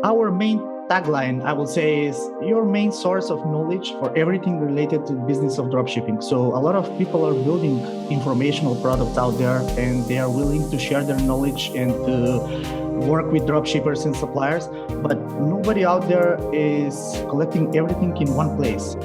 Our main tagline, I will say, is your main source of knowledge for everything related to business of dropshipping. So a lot of people are building informational products out there, and they are willing to share their knowledge and to work with dropshippers and suppliers, but nobody out there is collecting everything in one place.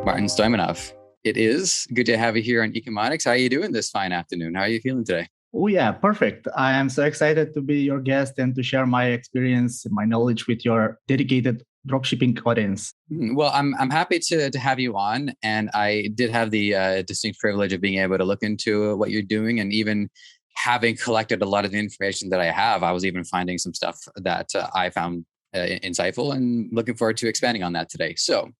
Martin Stoimenov, it is good to have you here on Economics. How are you doing this fine afternoon? How are you feeling today? Oh yeah, perfect. I am so excited to be your guest and to share my experience, my knowledge with your dedicated dropshipping audience. Well, I'm happy to have you on, and I did have the distinct privilege of being able to look into what you're doing, and even having collected a lot of the information that I have, I was even finding some stuff that I found insightful, and looking forward to expanding on that today. So,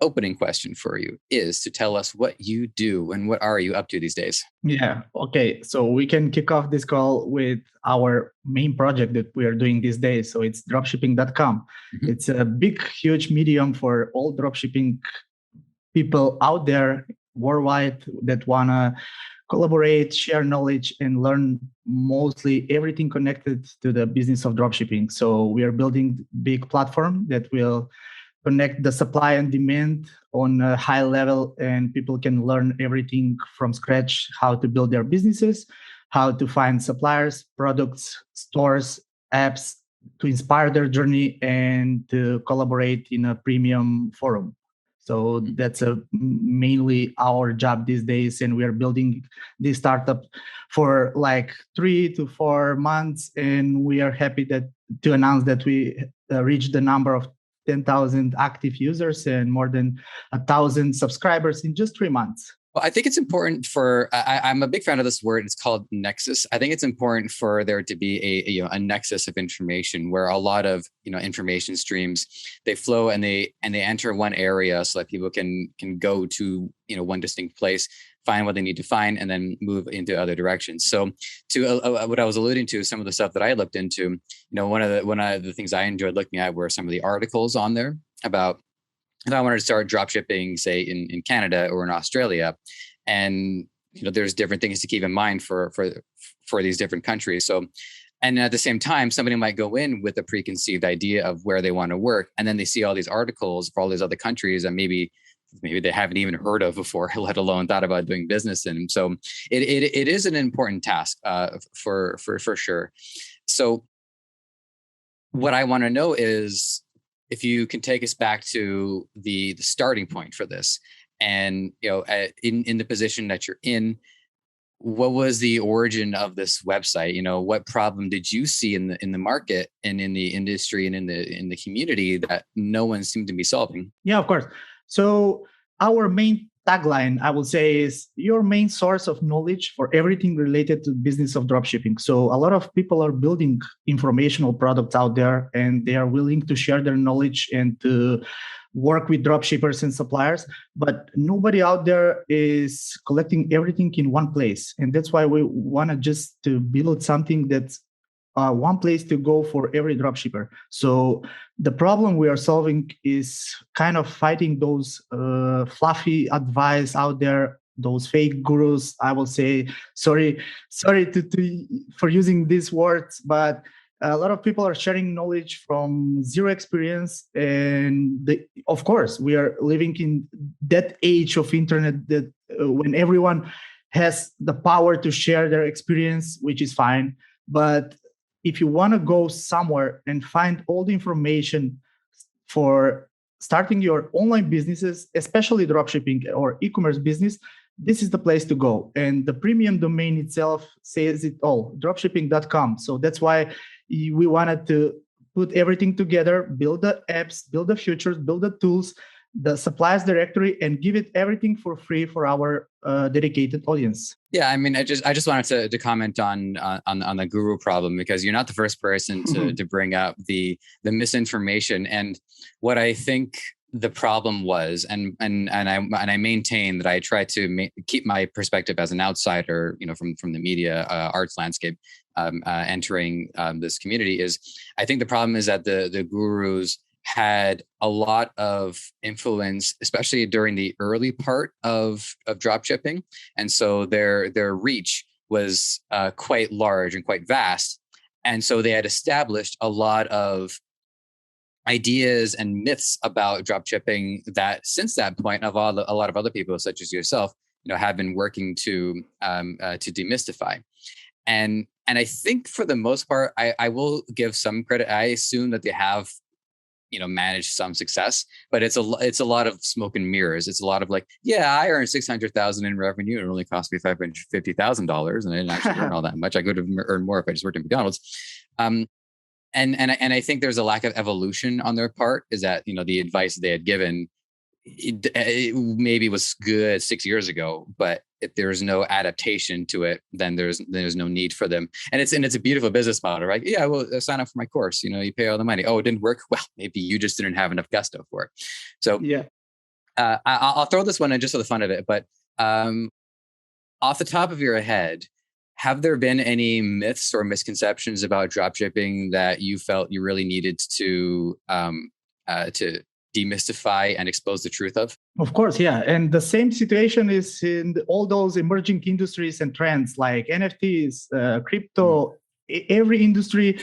opening question for you is to tell us what you do and what are you up to these days? Yeah. Okay. So we can kick off this call with our main project that we are doing these days. So it's dropshipping.com. Mm-hmm. It's a big, huge medium for all dropshipping people out there worldwide that want to collaborate, share knowledge, and learn mostly everything connected to the business of dropshipping. So we are building a big platform that will connect the supply and demand on a high level, and people can learn everything from scratch: how to build their businesses, how to find suppliers, products, stores, apps to inspire their journey, and to collaborate in a premium forum. So that's mainly our job these days, and we are building this startup for like 3 to 4 months, and we are happy to announce that we reached the number of 10,000 active users and more than 1,000 subscribers in just 3 months. Well, I think it's important for, I'm a big fan of this word. It's called nexus. I think it's important for there to be a nexus of information where a lot of, information streams, they flow and they enter one area so that people can go to, one distinct place, find what they need to find, and then move into other directions. So to what I was alluding to, some of the stuff that I looked into, one of the things I enjoyed looking at were some of the articles on there about if I wanted to start drop shipping, say in Canada or in Australia, and there's different things to keep in mind for these different countries. So, and at the same time, somebody might go in with a preconceived idea of where they want to work, and then they see all these articles for all these other countries, and maybe they haven't even heard of before, let alone thought about doing business in. So, it is an important task for sure. So, what I want to know is, if you can take us back to the starting point for this, and in the position that you're in, what was the origin of this website? What problem did you see in the market and in the industry and in the community that no one seemed to be solving? Yeah, of course. So our main tagline, I will say, is your main source of knowledge for everything related to business of dropshipping. So a lot of people are building informational products out there, and they are willing to share their knowledge and to work with dropshippers and suppliers, but nobody out there is collecting everything in one place. And that's why we want to just to build something that's one place to go for every dropshipper. So the problem we are solving is kind of fighting those fluffy advice out there, those fake gurus. I will say, sorry for using these words, but a lot of people are sharing knowledge from zero experience. And of course, we are living in that age of internet that when everyone has the power to share their experience, which is fine. But if you want to go somewhere and find all the information for starting your online businesses, especially dropshipping or e-commerce business, this is the place to go. And the premium domain itself says it all, dropshipping.com. So that's why we wanted to put everything together, build the apps, build the features, build the tools, the suppliers directory, and give it everything for free for our dedicated audience. Yeah, I mean, I just wanted to comment on the guru problem, because you're not the first person to bring up the misinformation. And what I think the problem was, and I maintain that I try to keep my perspective as an outsider, from the media arts landscape, entering this community, is I think the problem is that the gurus had a lot of influence, especially during the early part of dropshipping. And so their reach was quite large and quite vast. And so they had established a lot of ideas and myths about dropshipping that since that point, a lot of other people, such as yourself, have been working to demystify. And I think for the most part, I will give some credit. I assume that they have managed some success, but it's a lot of smoke and mirrors. It's a lot of like, yeah, I earned 600,000 in revenue. It only cost me $550,000, and I didn't actually earn all that much. I could have earned more if I just worked at McDonald's. And I think there's a lack of evolution on their part. Is that the advice they had given it maybe was good 6 years ago, but if there's no adaptation to it, then there's no need for them. And it's a beautiful business model, right? Yeah, well, sign up for my course. You pay all the money. Oh, it didn't work. Well, maybe you just didn't have enough gusto for it. So yeah, I'll throw this one in just for the fun of it. But off the top of your head, have there been any myths or misconceptions about dropshipping that you felt you really needed to demystify and expose the truth of? Of course, yeah. And the same situation is in all those emerging industries and trends like NFTs, crypto. Every industry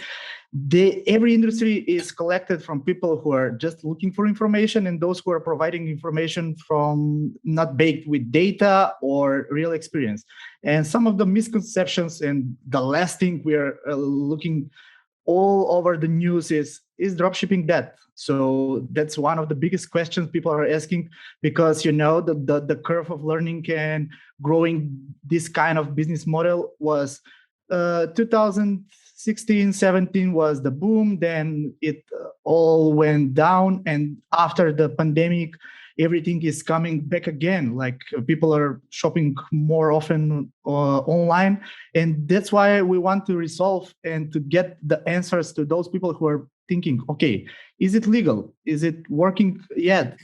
is collected from people who are just looking for information and those who are providing information from not baked with data or real experience. And some of the misconceptions and the last thing we're looking all over the news is dropshipping dead? So that's one of the biggest questions people are asking, because the curve of learning and growing this kind of business model was 2016, 17 was the boom. Then it all went down, and after the pandemic, everything is coming back again. Like people are shopping more often online. And that's why we want to resolve and to get the answers to those people who are thinking, okay, is it legal? Is it working yet?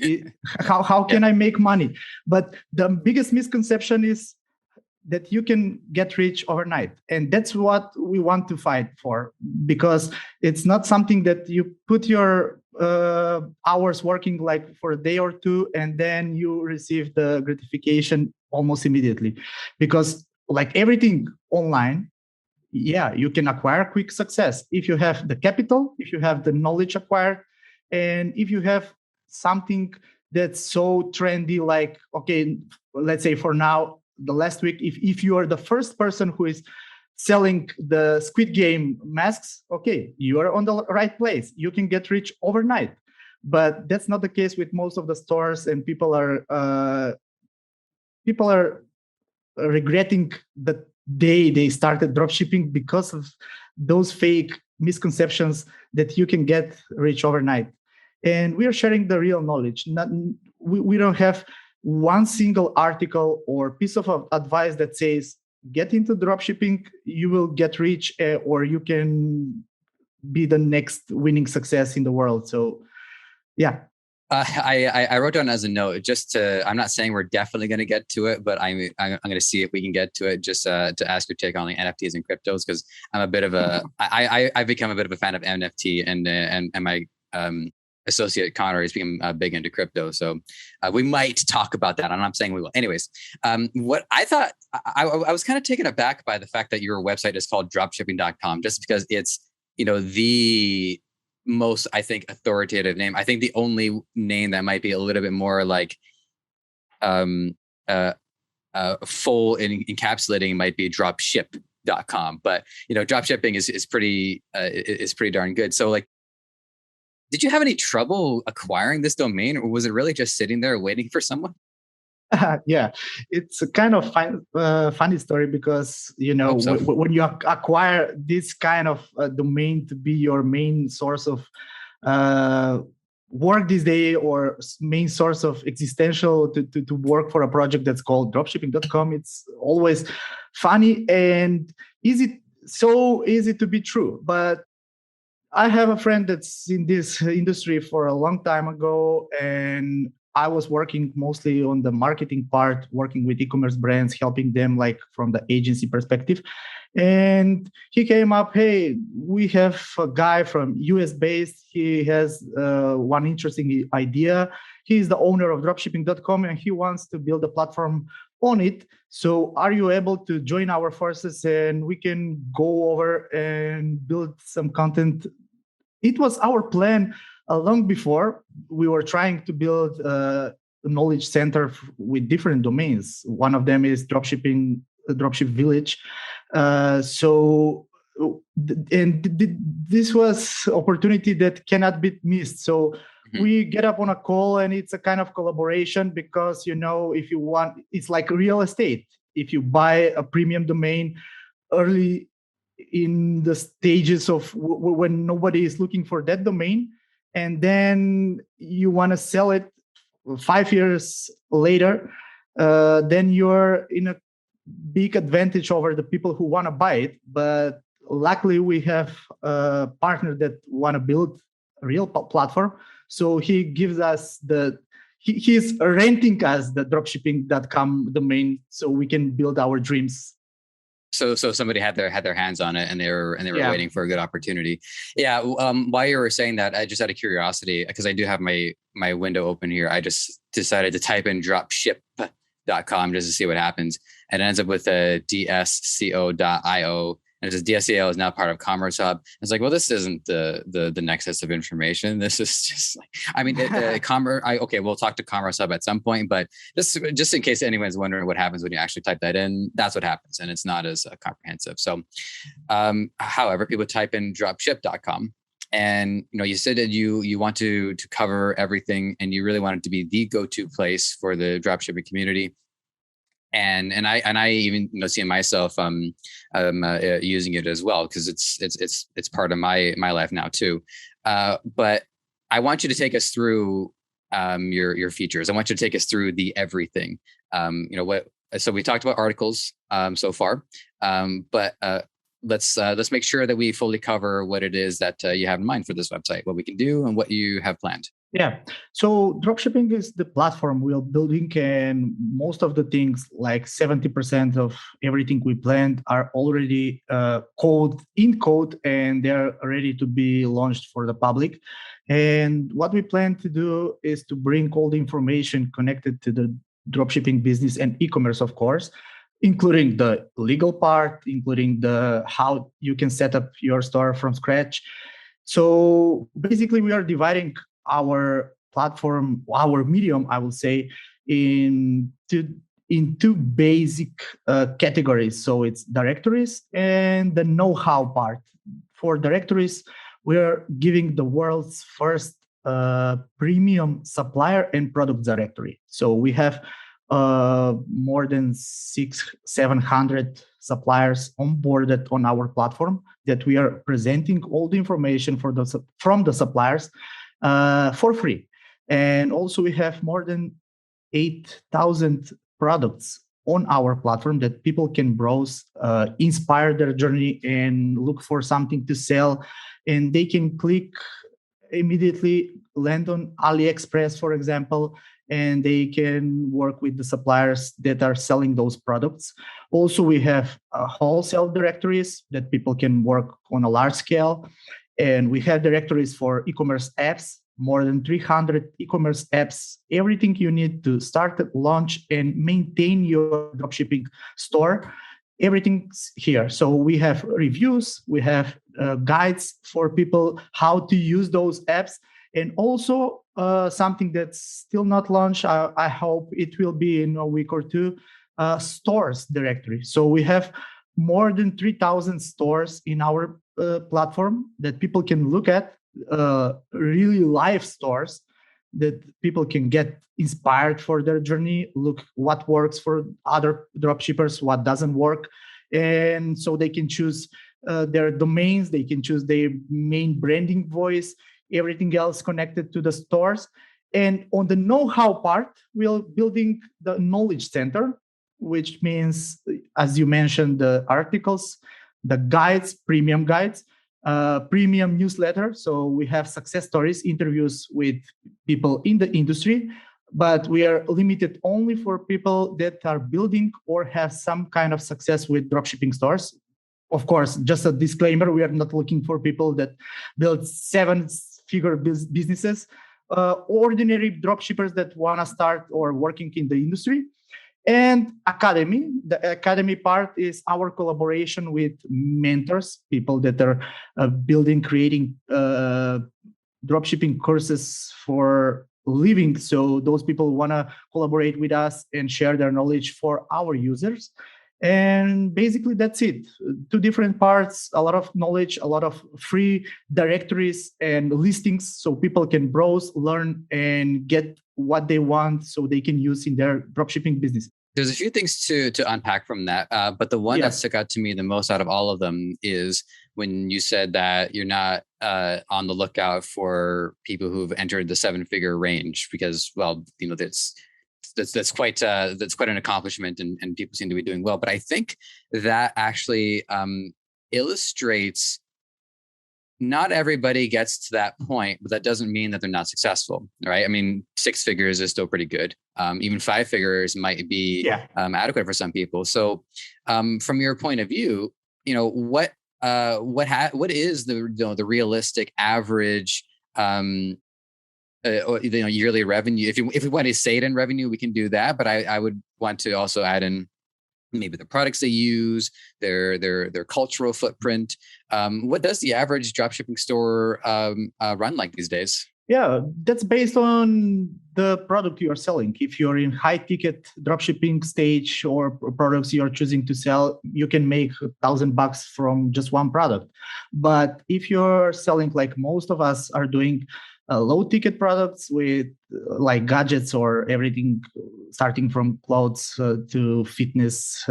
How can I make money? But the biggest misconception is that you can get rich overnight. And that's what we want to fight for, because it's not something that you put your hours working like for a day or two, and then you receive the gratification almost immediately. Because like everything online, yeah, you can acquire quick success if you have the capital, if you have the knowledge acquired, and if you have something that's so trendy, like, okay, let's say for now, the last week, if you are the first person who is selling the Squid Game masks, okay, you are on the right place. You can get rich overnight. But that's not the case with most of the stores, and people are regretting the day they started dropshipping because of those fake misconceptions that you can get rich overnight. And we are sharing the real knowledge. We don't have one single article or piece of advice that says, get into dropshipping, you will get rich, or you can be the next winning success in the world. So, yeah. I wrote down as a note, I'm not saying we're definitely going to get to it, but I'm going to see if we can get to it, just to ask your take on the NFTs and cryptos, because I'm a bit of I've become a bit of a fan of NFT, and my associate Connor has become big into crypto. So we might talk about that. I'm not saying we will. Anyways, what I thought, I was kind of taken aback by the fact that your website is called dropshipping.com, just because it's, the most, I think, authoritative name. I think the only name that might be a little bit more like full in encapsulating might be dropship.com. But, dropshipping is pretty darn good. So like, did you have any trouble acquiring this domain, or was it really just sitting there waiting for someone? Yeah, it's a kind of funny story, because when you acquire this kind of domain to be your main source of work this day, or main source of existential to work for a project that's called dropshipping.com, it's always funny and so easy to be true. But I have a friend that's in this industry for a long time ago, and I was working mostly on the marketing part, working with e-commerce brands, helping them like from the agency perspective. And he came up, hey, we have a guy from US based. He has one interesting idea. He's the owner of dropshipping.com, and he wants to build a platform on it. So are you able to join our forces and we can go over and build some content? It was our plan long before. We were trying to build a knowledge center with different domains. One of them is dropshipping, dropship village. So this was opportunity that cannot be missed. So we get up on a call and it's a kind of collaboration because, if you want, it's like real estate. If you buy a premium domain early in the stages of when nobody is looking for that domain, and then you want to sell it 5 years later, then you're in a big advantage over the people who want to buy it. But luckily we have a partner that want to build a real platform, so he gives us he's renting us the dropshipping.com domain so we can build our dreams. So somebody had their hands on it and they were waiting for a good opportunity. Yeah. While you were saying that, I just out of curiosity, because I do have my window open here, I just decided to type in dropship.com just to see what happens, and it ends up with dsco.io. And it says DSCL is now part of Commerce Hub. It's like, well, this isn't the nexus of information. This is just like, okay, we'll talk to Commerce Hub at some point, but just in case anyone's wondering what happens when you actually type that in, that's what happens. And it's not as comprehensive. So, however, people type in dropship.com. And, you said that you want to cover everything and you really want it to be the go-to place for the dropshipping community. And I even see myself using it as well, because it's part of my life now too. But I want you to take us through your features. I want you to take us through the everything. So we talked about articles so far, but let's make sure that we fully cover what it is that you have in mind for this website, what we can do, and what you have planned. Yeah. So dropshipping is the platform we are building, and most of the things, like 70% of everything we planned, are already in code, and they're ready to be launched for the public. And what we plan to do is to bring all the information connected to the dropshipping business and e-commerce, of course, including the legal part, including the how you can set up your store from scratch. So basically, we are dividing our platform, our medium, I will say, in two basic categories. So it's directories and the know-how part. For directories, we're giving the world's first premium supplier and product directory. So we have more than 700 suppliers onboarded on our platform that we are presenting all the information from the suppliers for free. And also we have more than 8,000 products on our platform that people can browse, inspire their journey, and look for something to sell. And they can click immediately, land on AliExpress, for example, and they can work with the suppliers that are selling those products. Also, we have wholesale directories that people can work on a large scale. And we have directories for e-commerce apps, more than 300 e-commerce apps, everything you need to start, launch, and maintain your dropshipping store. Everything's here. So we have reviews, we have guides for people how to use those apps, and also something that's still not launched. I hope it will be in a week or two, stores directory. So we have more than 3,000 stores in our platform that people can look at, really live stores that people can get inspired for their journey, look what works for other dropshippers, what doesn't work. And so they can choose their domains, they can choose their main branding voice, everything else connected to the stores. And on the know-how part, we're building the knowledge center, which means, as you mentioned, the articles, the guides, premium guides, premium newsletter. So we have success stories, interviews with people in the industry, but we are limited only for people that are building or have some kind of success with dropshipping stores. Of course, just a disclaimer, we are not looking for people that build 7-figure businesses, ordinary dropshippers that want to start or working in the industry. And academy. The academy part is our collaboration with mentors, people that are creating dropshipping courses for living. So those people want to collaborate with us and share their knowledge for our users. And basically that's it. Two different parts, a lot of knowledge, a lot of free directories and listings so people can browse, learn, and get what they want so they can use in their dropshipping business. There's a few things to unpack from that, but the one that stuck out to me the most out of all of them is when you said that you're not on the lookout for people who've entered the 7-figure range because, well, that's quite an accomplishment, and people seem to be doing well. But I think that actually illustrates not everybody gets to that point, but that doesn't mean that they're not successful, right? I mean, 6 figures is still pretty good. Even 5 figures might be adequate for some people. So, from your point of view, what is the realistic average yearly revenue? If we want to say it in revenue, we can do that. But I would want to also add in maybe the products they use, their cultural footprint. What does the average dropshipping store run like these days? Yeah, that's based on the product you are selling. If you're in high ticket dropshipping stage or products you're choosing to sell, you can make $1,000 from just one product. But if you're selling like most of us are doing low ticket products with like gadgets or everything starting from clothes to fitness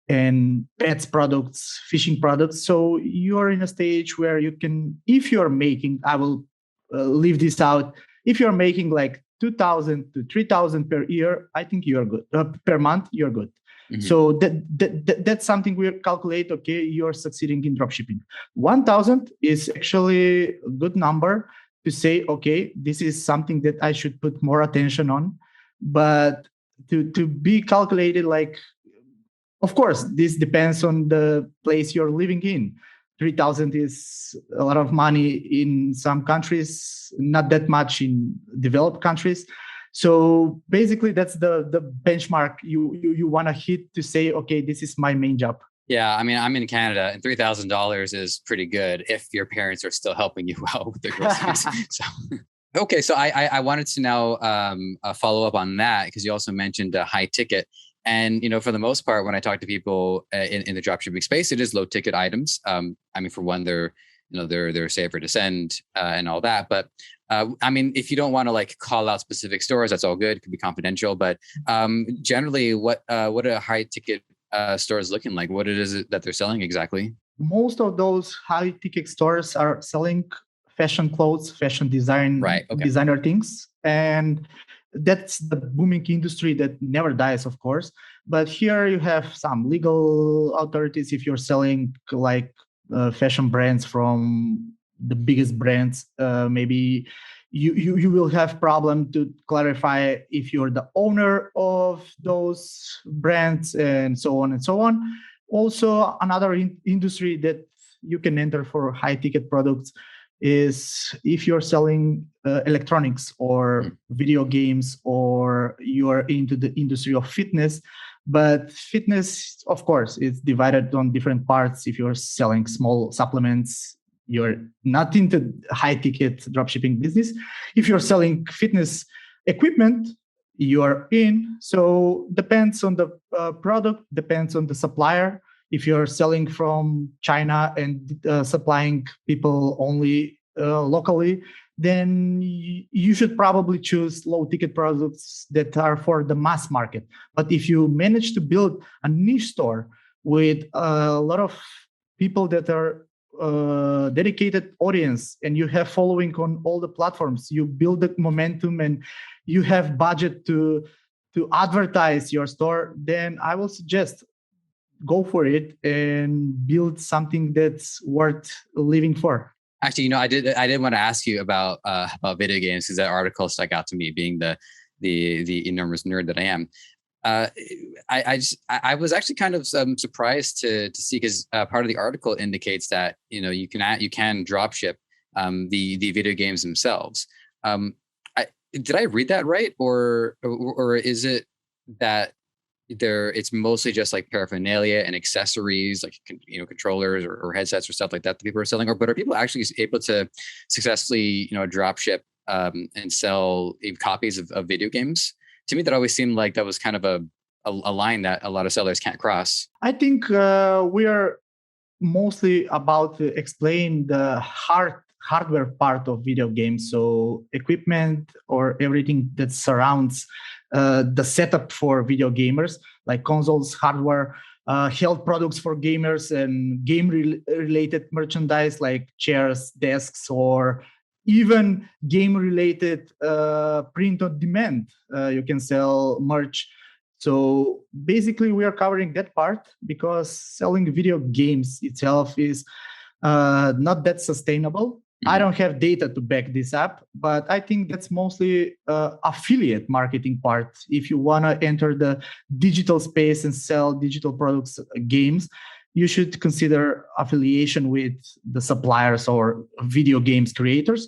and pets products, fishing products. So you are in a stage where you can, if you're making, I will leave this out. If you're making like 2,000 to 3,000 per year, I think you're good. Per month, you're good. Mm-hmm. So that's something we calculate. Okay, you're succeeding in dropshipping. 1,000 is actually a good number to say, okay, this is something that I should put more attention on. But to be calculated like, of course, this depends on the place you're living in. 3,000 is a lot of money in some countries, not that much in developed countries. So basically, that's the benchmark you want to hit to say, okay, this is my main job. Yeah, I mean, I'm in Canada, and $3,000 is pretty good if your parents are still helping you out with their groceries. Okay, so I wanted to now follow up on that because you also mentioned high ticket. And, for the most part, when I talk to people in the dropshipping space, it is low ticket items. I mean, for one, they're safer to send and all that. But I mean, if you don't want to like call out specific stores, that's all good. It could be confidential. But generally, what are high ticket stores looking like? What is it that they're selling exactly? Most of those high ticket stores are selling fashion clothes, fashion design, right? Okay. Designer things. And that's the booming industry that never dies, of course. But here you have some legal authorities. If you're selling like fashion brands from the biggest brands, maybe you will have problem to clarify if you're the owner of those brands and so on and so on. Also, another industry that you can enter for high ticket products is if you're selling electronics or video games, or you are into the industry of fitness. But fitness, of course, is divided on different parts. If you're selling small supplements, you're not into high ticket dropshipping business. If you're selling fitness equipment, you're in. So depends on the product, depends on the supplier. If you're selling from China and supplying people only locally, then you should probably choose low ticket products that are for the mass market. But if you manage to build a niche store with a lot of people that are dedicated audience, and you have following on all the platforms, you build the momentum and you have budget to advertise your store, then I will suggest go for it and build something that's worth living for. Actually, I did want to ask you about video games, because that article stuck out to me, being the enormous nerd that I am. I was actually kind of surprised to see, because part of the article indicates that you can drop ship the video games themselves. Did I read that right, or is it that it's mostly just like paraphernalia and accessories, like controllers or headsets or stuff like that people are selling, or but are people actually able to successfully drop ship and sell copies of video games? To me, that always seemed like that was kind of a line that a lot of sellers can't cross. I think we are mostly about to explain the hardware part of video games, so equipment or everything that surrounds the setup for video gamers, like consoles, hardware, health products for gamers, and game related merchandise like chairs, desks, or even game related print on demand. You can sell merch. So basically, we are covering that part because selling video games itself is not that sustainable. I don't have data to back this up, but I think that's mostly affiliate marketing part. If you want to enter the digital space and sell digital products, games, you should consider affiliation with the suppliers or video games creators.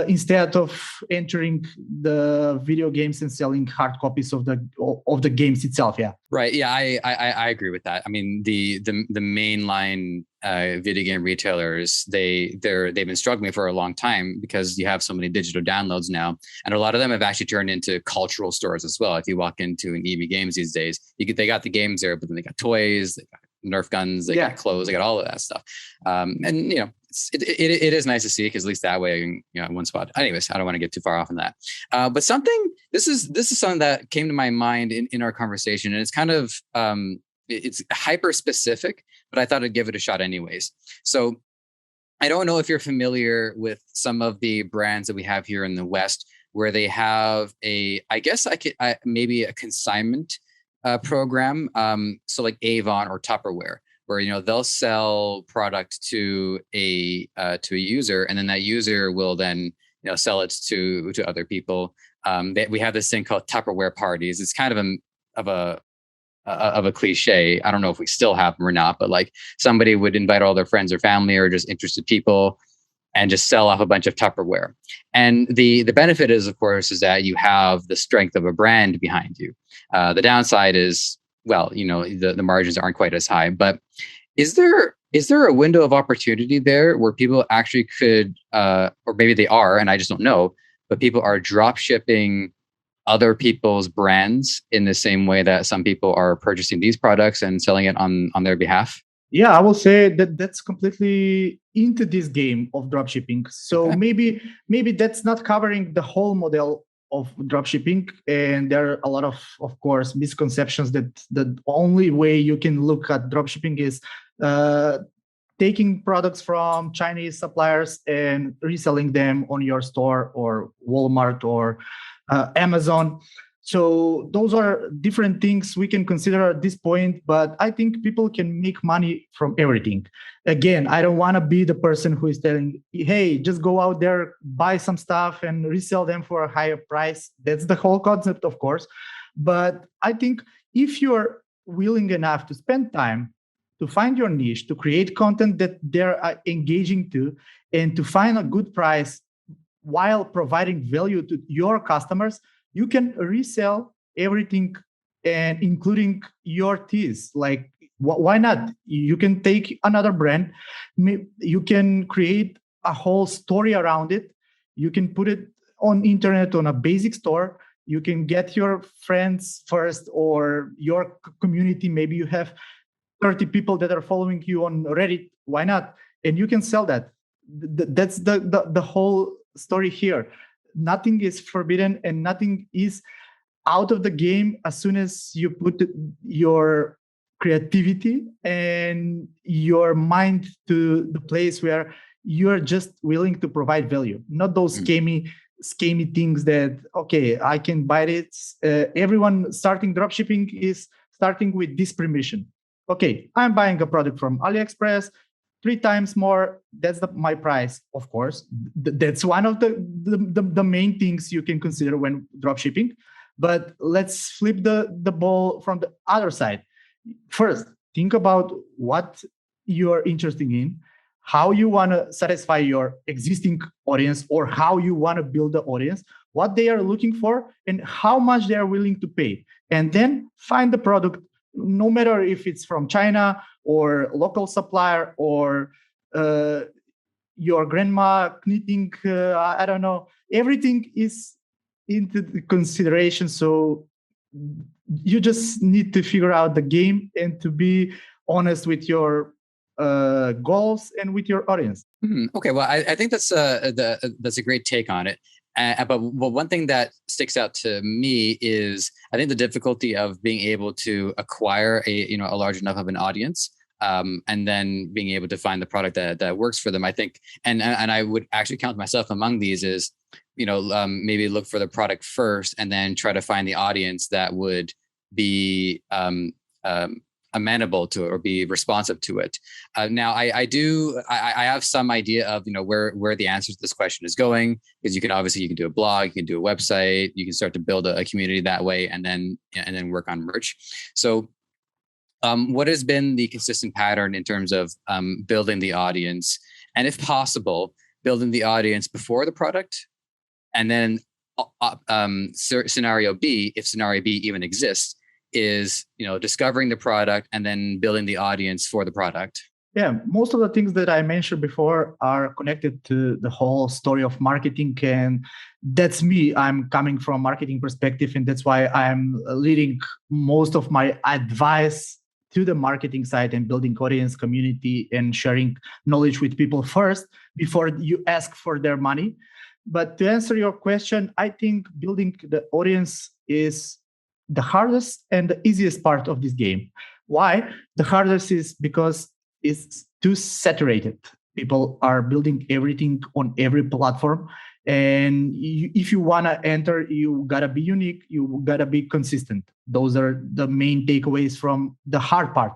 Instead of entering the video games and selling hard copies of the games itself. Yeah. Right. Yeah, I agree with that. I mean, the mainline video game retailers, they've been struggling for a long time because you have so many digital downloads now, and a lot of them have actually turned into cultural stores as well. If you walk into an EB Games these days, they got the games there, but then they got toys, they got Nerf guns, they got clothes, they got all of that stuff. And it is nice to see, because at least that way I can, one spot. Anyways, I don't want to get too far off on that. But this is something that came to my mind in our conversation, and it's kind of it's hyper specific, but I thought I'd give it a shot anyways. So I don't know if you're familiar with some of the brands that we have here in the West, where they have maybe a consignment program. So like Avon or Tupperware, where they'll sell product to a user, and then that user will then sell it to other people. We have this thing called Tupperware parties. It's kind of a cliche. I don't know if we still have them or not, but like somebody would invite all their friends or family or just interested people and just sell off a bunch of Tupperware. And the benefit is, of course, is that you have the strength of a brand behind you. The downside is, well, the margins aren't quite as high. But is there a window of opportunity there where people actually could, or maybe they are, and I just don't know, but people are drop shipping other people's brands in the same way that some people are purchasing these products and selling it on their behalf? Yeah, I will say that that's completely into this game of dropshipping. So maybe that's not covering the whole model of dropshipping, and there are a lot of course, misconceptions that the only way you can look at dropshipping is taking products from Chinese suppliers and reselling them on your store or Walmart or Amazon. So those are different things we can consider at this point, but I think people can make money from everything. Again, I don't want to be the person who is telling, hey, just go out there, buy some stuff and resell them for a higher price. That's the whole concept, of course. But I think if you're willing enough to spend time to find your niche, to create content that they're engaging to, and to find a good price while providing value to your customers, you can resell everything, and including your teas. Like, why not? You can take another brand, you can create a whole story around it. You can put it on internet on a basic store. You can get your friends first or your community. Maybe you have 30 people that are following you on Reddit. Why not? And you can sell that. That's the whole story here. Nothing is forbidden and nothing is out of the game as soon as you put your creativity and your mind to the place where you're just willing to provide value, not those scammy things that, okay, I can buy it. Everyone starting dropshipping is starting with this permission. Okay, I'm buying a product from AliExpress, 3 times more. That's my price, of course. That's one of the main things you can consider when dropshipping. But let's flip the ball from the other side. First, think about what you're interested in, how you want to satisfy your existing audience, or how you want to build the audience. what they are looking for, and how much they are willing to pay. And then find the product, no matter if it's from China or local supplier or your grandma knitting, I don't know. Everything is into the consideration. So you just need to figure out the game and to be honest with your goals and with your audience. Okay, well, I think that's a great take on it. But one thing that sticks out to me is I think the difficulty of being able to acquire a large enough of an audience, and then being able to find the product that works for them. I think, and I would actually count myself among these is, maybe look for the product first and then try to find the audience that would be amenable to it or be responsive to it. Now, I have some idea of where the answer to this question is going, because you can do a blog, you can do a website, you can start to build a community that way, and then work on merch. So, what has been the consistent pattern in terms of building the audience, and if possible, building the audience before the product, and then scenario B, if scenario B even exists, is discovering the product and then building the audience for the product? Yeah, most of the things that I mentioned before are connected to the whole story of marketing, and that's me. I'm coming from a marketing perspective, and that's why I'm leading most of my advice to the marketing side and building audience, community, and sharing knowledge with people first before you ask for their money. But to answer your question, I think building the audience is the hardest and the easiest part of this game. Why? The hardest is because it's too saturated. People are building everything on every platform. And if you want to enter, you got to be unique. You got to be consistent. Those are the main takeaways from the hard part.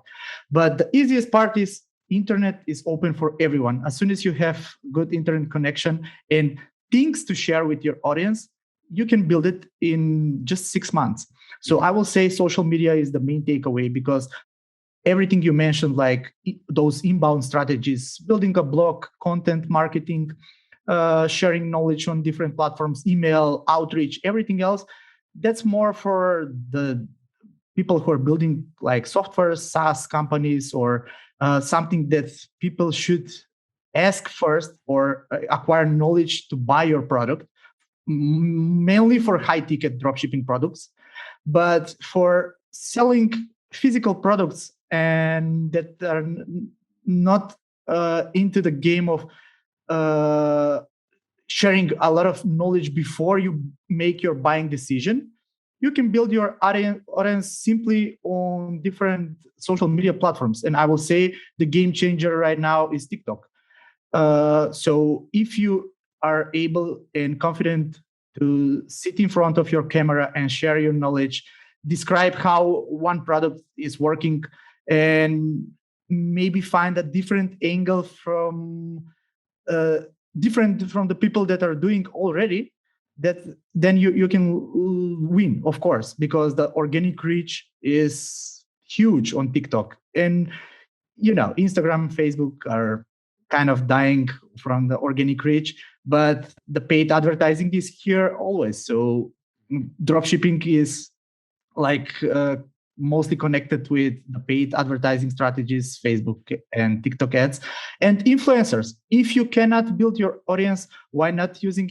But the easiest part is internet is open for everyone. As soon as you have good internet connection and things to share with your audience, you can build it in just 6 months. So I will say social media is the main takeaway, because everything you mentioned, like those inbound strategies, building a blog, content marketing, sharing knowledge on different platforms, email, outreach, everything else, that's more for the people who are building like software, SaaS companies, or something that people should ask first or acquire knowledge to buy your product, mainly for high ticket dropshipping products. But for selling physical products and that are not into the game of sharing a lot of knowledge before you make your buying decision, you can build your audience simply on different social media platforms. And I will say the game changer right now is TikTok. So if you are able and confident to sit in front of your camera and share your knowledge, describe how one product is working, and maybe find a different angle from different from the people that are doing already, that then you can win, of course, because the organic reach is huge on TikTok. And Instagram, Facebook are kind of dying from the organic reach, but the paid advertising is here always. So dropshipping is like mostly connected with the paid advertising strategies, Facebook and TikTok ads, and influencers. If you cannot build your audience, why not using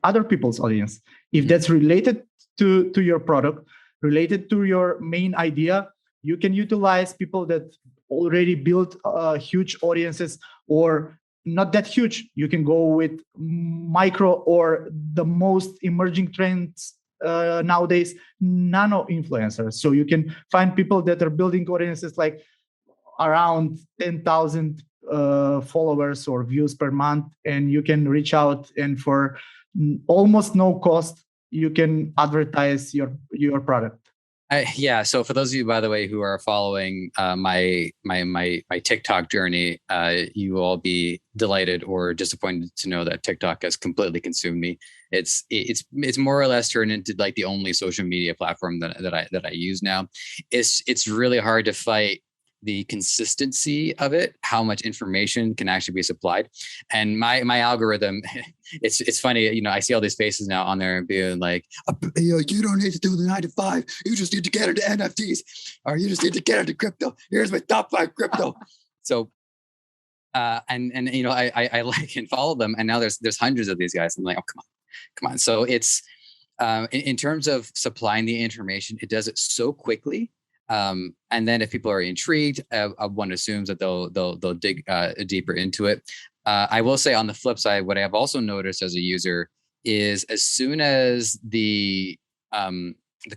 other people's audience? If that's related to your product, related to your main idea, you can utilize people that already built huge audiences, or not that huge. You can go with micro, or the most emerging trends nowadays, nano influencers. So you can find people that are building audiences like around 10,000 followers or views per month, and you can reach out, and for almost no cost, you can advertise your product. Yeah. So for those of you, by the way, who are following my TikTok journey, you will all be delighted or disappointed to know that TikTok has completely consumed me. It's more or less turned into like the only social media platform that I use now. It's really hard to fight the consistency of it, how much information can actually be supplied. And my algorithm, it's funny, I see all these faces now on there and being like, you don't need to do the 9 to 5. You just need to get into NFTs, or you just need to get into crypto. Here's my top 5 crypto. So, and I like and follow them. And now there's hundreds of these guys. I'm like, oh, come on. So it's, in terms of supplying the information, it does it so quickly. And then if people are intrigued, one assumes that they'll dig deeper into it. I will say on the flip side, what I have also noticed as a user is as soon as the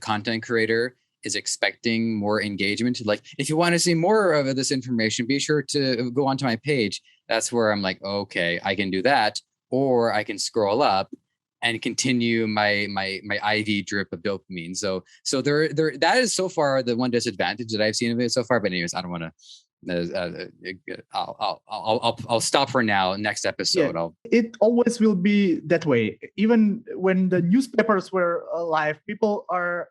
content creator is expecting more engagement, like if you want to see more of this information, be sure to go onto my page. That's where I'm like, okay, I can do that, or I can scroll up and continue my IV drip of dopamine. So there that is so far the one disadvantage that I've seen of it so far. But anyways, I don't want to. I'll stop for now. Next episode, it always will be that way. Even when the newspapers were alive, people are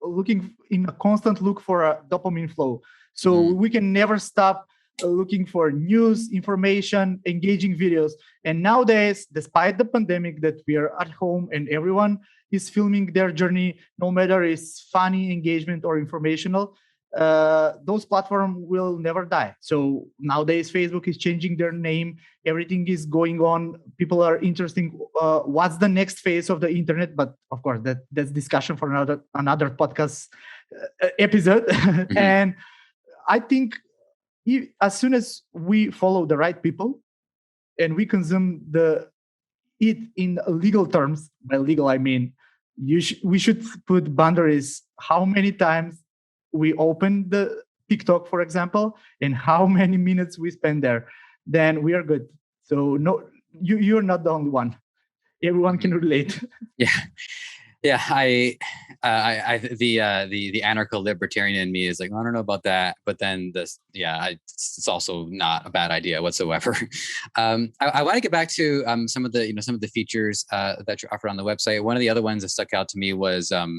looking in a constant look for a dopamine flow. So we can never stop looking for news, information, engaging videos. And nowadays, despite the pandemic that we are at home and everyone is filming their journey, no matter it's funny, engagement, or informational, those platforms will never die. So nowadays, Facebook is changing their name. Everything is going on. People are interested. What's the next phase of the internet? But of course, that's discussion for another podcast episode. Mm-hmm. And I think as soon as we follow the right people and we consume it in legal terms, by legal I mean we should put boundaries. How many times we open the TikTok, for example, and how many minutes we spend there, then we are good. So no, you're not the only one. Everyone can relate. Yeah, the anarcho-libertarian in me is like, I don't know about that, but then it's also not a bad idea whatsoever. I want to get back to some of the features that you offered on the website. One of the other ones that stuck out to me was over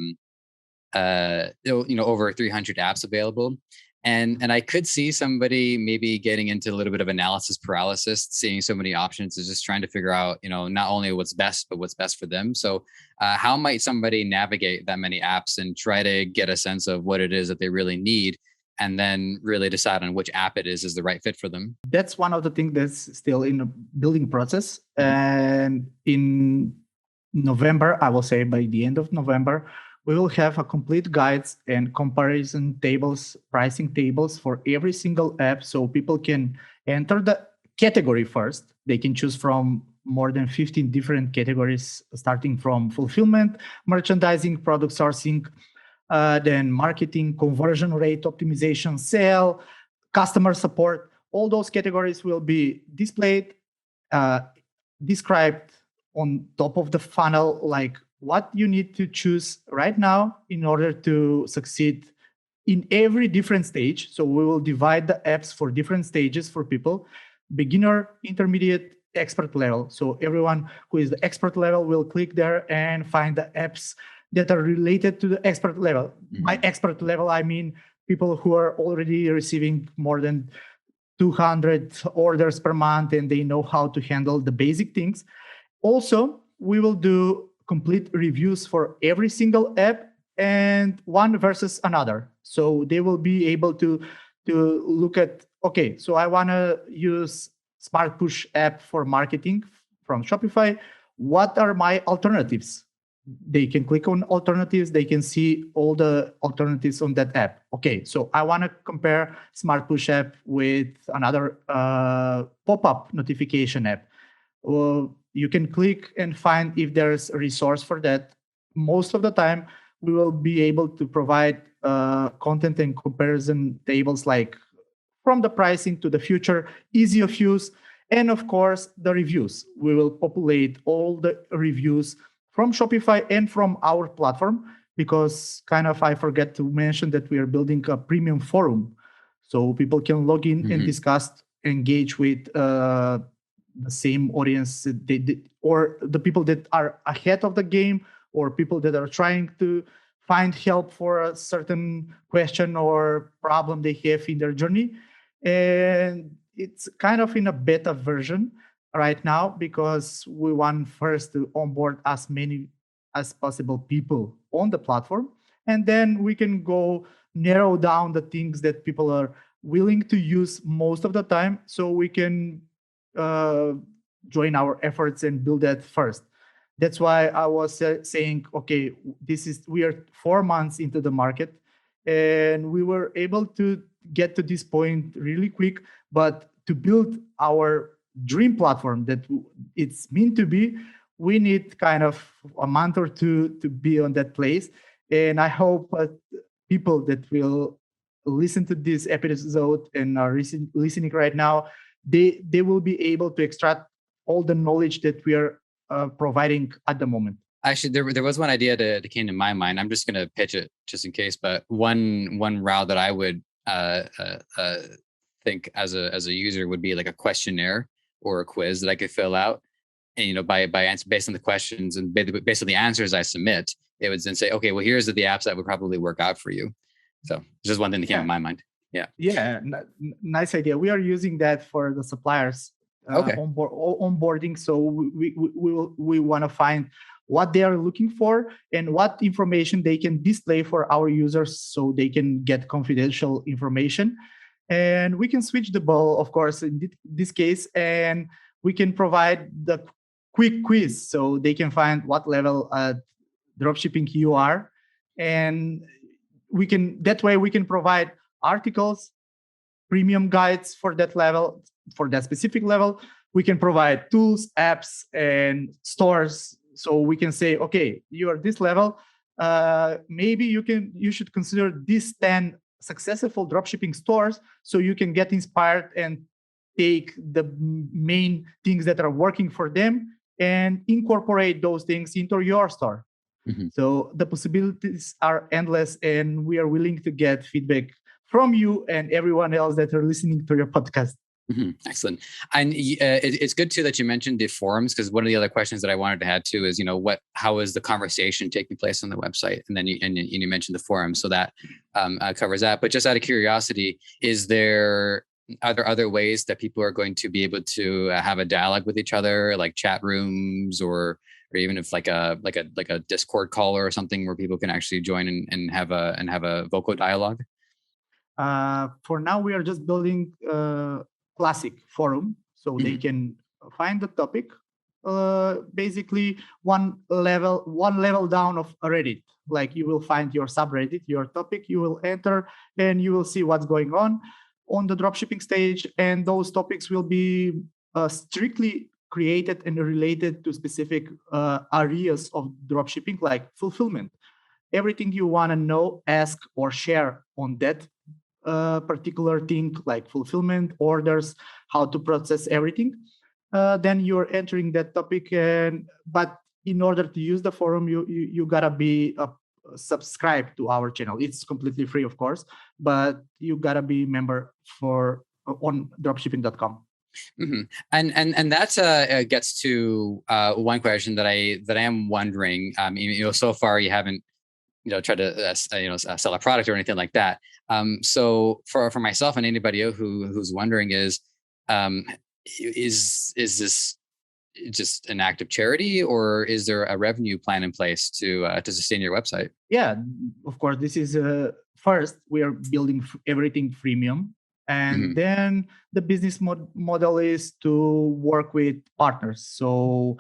300 apps available. And I could see somebody maybe getting into a little bit of analysis paralysis, seeing so many options, is just trying to figure out, not only what's best, but what's best for them. So how might somebody navigate that many apps and try to get a sense of what it is that they really need, and then really decide on which app it is the right fit for them? That's one of the things that's still in the building process. Mm-hmm. And in November, I will say by the end of November, we will have a complete guides and comparison tables, pricing tables for every single app. So people can enter the category first. They can choose from more than 15 different categories, starting from fulfillment, merchandising, product sourcing, then marketing, conversion rate optimization, sale, customer support. All those categories will be displayed, described on top of the funnel, like what you need to choose right now in order to succeed in every different stage. So we will divide the apps for different stages for people: beginner, intermediate, expert level. So everyone who is the expert level will click there and find the apps that are related to the expert level. Mm-hmm. By expert level, I mean people who are already receiving more than 200 orders per month and they know how to handle the basic things. Also, we will do complete reviews for every single app and one versus another. So they will be able to look at, okay, so I want to use Smart Push app for marketing from Shopify. What are my alternatives? They can click on alternatives. They can see all the alternatives on that app. Okay, so I want to compare Smart Push app with another pop-up notification app. Well, you can click and find if there's a resource for that. Most of the time, we will be able to provide content and comparison tables, like from the pricing to the future, easy of use, and of course, the reviews. We will populate all the reviews from Shopify and from our platform, because I forget to mention that we are building a premium forum. So people can log in and discuss, engage with the same audience, or the people that are ahead of the game, or people that are trying to find help for a certain question or problem they have in their journey. And it's kind of in a beta version right now because we want first to onboard as many as possible people on the platform. And then we can go narrow down the things that people are willing to use most of the time so we can uh, join our efforts and build that first. That's why I was saying, okay, we are 4 months into the market, and we were able to get to this point really quick. But to build our dream platform that it's meant to be, we need kind of a month or two to be on that place. And I hope people that will listen to this episode and are listening right now, they will be able to extract all the knowledge that we are providing at the moment. Actually, there was one idea that came to my mind. I'm just going to pitch it just in case. But one route that I would think as a user would be like a questionnaire or a quiz that I could fill out, and by answer based on the questions and based on the answers I submit, it would then say, okay, well, here's the apps that would probably work out for you. So just one thing that came to my mind. Yeah, nice idea. We are using that for the suppliers onboarding. So we want to find what they are looking for and what information they can display for our users so they can get confidential information. And we can switch the ball, of course, in this case, and we can provide the quick quiz so they can find what level at dropshipping you are. And that way we can provide articles, premium guides for that level, for that specific level. We can provide tools, apps, and stores. So we can say, okay, you are this level. Maybe you should consider these 10 successful dropshipping stores so you can get inspired and take the main things that are working for them and incorporate those things into your store. Mm-hmm. So the possibilities are endless, and we are willing to get feedback from you and everyone else that are listening to your podcast. Mm-hmm. Excellent. And it's good too that you mentioned the forums, because one of the other questions that I wanted to add too is, how is the conversation taking place on the website? And then you mentioned the forum, so that covers that. But just out of curiosity, are there other ways that people are going to be able to have a dialogue with each other, like chat rooms, or even if like a Discord call or something where people can actually join and have a vocal dialogue? For now, we are just building classic forum so they can find the topic. Basically, one level down of Reddit. Like, you will find your subreddit, your topic. You will enter and you will see what's going on the dropshipping stage, and those topics will be strictly created and related to specific areas of dropshipping, like fulfillment. Everything you want to know, ask, or share on that particular thing, like fulfillment, orders, how to process everything, then you're entering that topic. But in order to use the forum, you gotta be subscribed to our channel. It's completely free, of course, but you gotta be a member on dropshipping.com. Mm-hmm. And that gets to one question that I am wondering. So far you haven't try to sell a product or anything like that. So for myself and anybody who's wondering is this just an act of charity, or is there a revenue plan in place to sustain your website? Yeah, of course. This is first we are building everything freemium, and then the business model is to work with partners. So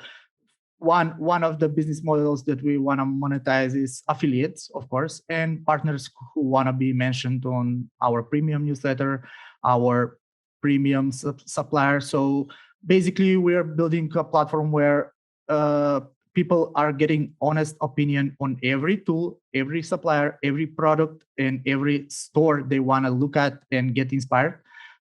one of the business models that we want to monetize is affiliates, of course, and partners who want to be mentioned on our premium newsletter, our premium supplier. So basically, we're building a platform where people are getting honest opinion on every tool, every supplier, every product, and every store they want to look at and get inspired.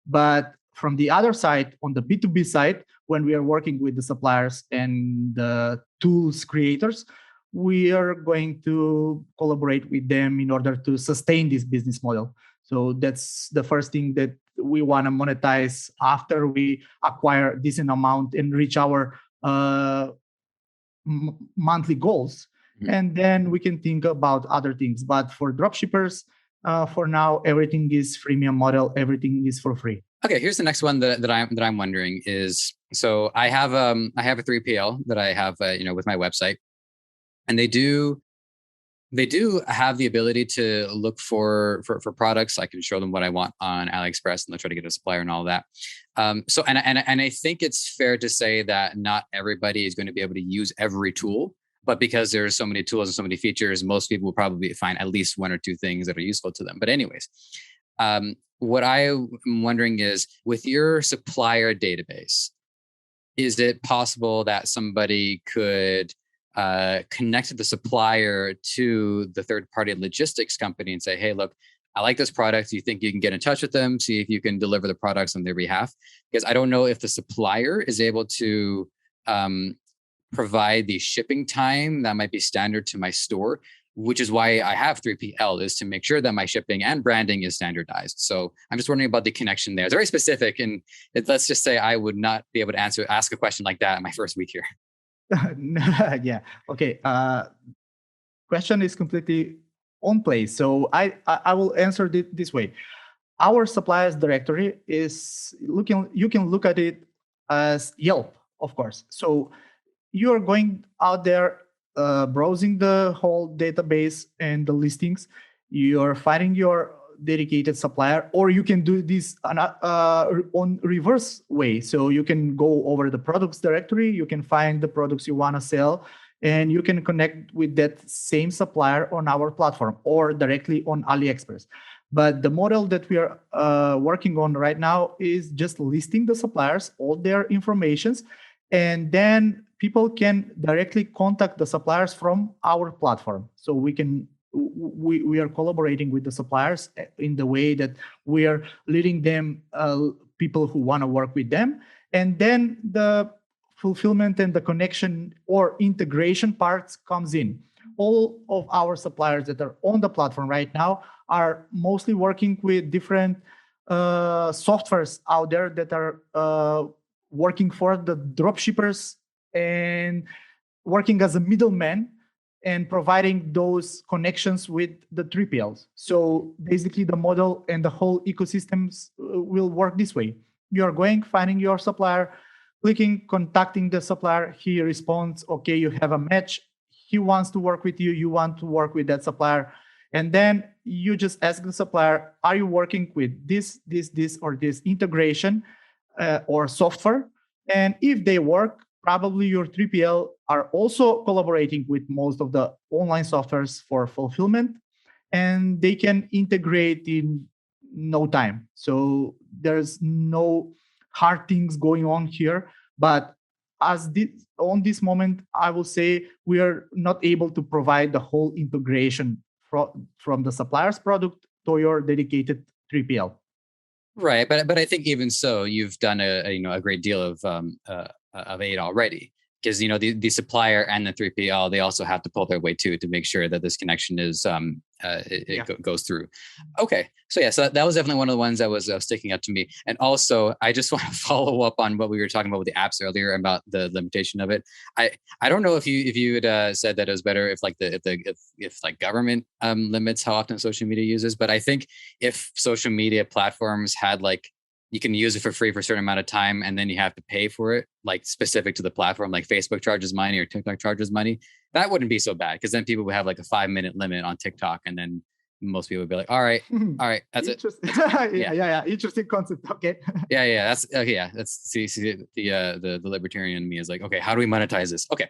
But from the other side, on the B2B side, when we are working with the suppliers and the tools creators, we are going to collaborate with them in order to sustain this business model. So that's the first thing that we want to monetize after we acquire a decent amount and reach our monthly goals. And then we can think about other things. But for dropshippers, for now, everything is freemium model. Everything is for free. Okay, here's the next one that I'm wondering is, so I have a 3PL that I have with my website, and they do have the ability to look for products. I can show them what I want on AliExpress, and they'll try to get a supplier and all that. So and I think it's fair to say that not everybody is going to be able to use every tool, but because there's so many tools and so many features, most people will probably find at least one or two things that are useful to them. But anyways, what I'm wondering is, with your supplier database, is it possible that somebody could connect the supplier to the third-party logistics company and say, hey, look, I like this product. Do you think you can get in touch with them, see if you can deliver the products on their behalf? Because I don't know if the supplier is able to provide the shipping time that might be standard to my store, which is why I have 3PL, is to make sure that my shipping and branding is standardized. So I'm just wondering about the connection there. It's very specific. And let's just say I would not be able to ask a question like that in my first week here. Yeah. Okay. Question is completely on place. So I will answer this way. Our suppliers directory is looking. You can look at it as Yelp, of course. So you are going out there, browsing the whole database and the listings. You are finding your dedicated supplier, or you can do this on reverse way. So you can go over the products directory, you can find the products you want to sell, and you can connect with that same supplier on our platform or directly on AliExpress. But the model that we are working on right now is just listing the suppliers, all their informations, and then people can directly contact the suppliers from our platform. So we are collaborating with the suppliers in the way that we are leading them, people who want to work with them, and then the fulfillment and the connection or integration parts comes in. All of our suppliers that are on the platform right now are mostly working with different softwares out there that are working for the dropshippers and working as a middleman and providing those connections with the 3PLs. So basically the model and the whole ecosystems will work this way. You are going, finding your supplier, clicking, contacting the supplier. He responds, okay, you have a match. He wants to work with you. You want to work with that supplier. And then you just ask the supplier, are you working with this, or this integration or software? And if they work, probably your 3PL are also collaborating with most of the online softwares for fulfillment, and they can integrate in no time. So there's no hard things going on here. But on this moment, I will say we are not able to provide the whole integration from the supplier's product to your dedicated 3PL. Right, but I think even so, you've done a great deal of aid already, because the supplier and the 3PL, they also have to pull their weight too to make sure that this connection is goes through. Okay, so yeah, so that was definitely one of the ones that was sticking out to me. And also, I just want to follow up on what we were talking about with the apps earlier about the limitation of it. I don't know if you had said that it was better if like government limits how often social media uses, but I think if social media platforms had like, you can use it for free for a certain amount of time, and then you have to pay for it, like specific to the platform, like Facebook charges money or TikTok charges money. That wouldn't be so bad, because then people would have like a 5-minute limit on TikTok, and then most people would be like, all right, that's it. Yeah. Interesting concept. Okay. Yeah. That's okay. Yeah. That's see the libertarian in me is like, okay, how do we monetize this? Okay.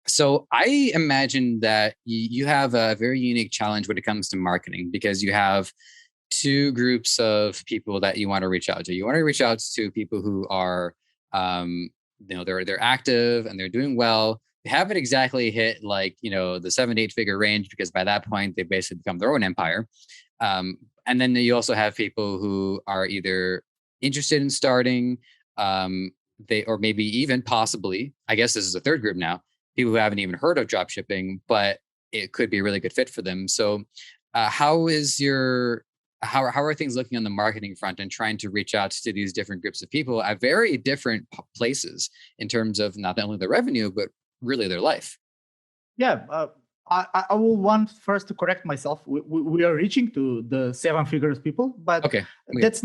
So I imagine that you have a very unique challenge when it comes to marketing, because you have two groups of people that you want to reach out to. You want to reach out to people who are, they're active and they're doing well. They haven't exactly hit like, the 7-8 figure range, because by that point they basically become their own empire. And then you also have people who are either interested in starting, or maybe even possibly, I guess this is a third group now, people who haven't even heard of drop shipping, but it could be a really good fit for them. So how are things looking on the marketing front and trying to reach out to these different groups of people at very different places in terms of not only their revenue, but really their life? Yeah, I will want first to correct myself. We are reaching to the seven figures people, but Okay. Okay. that's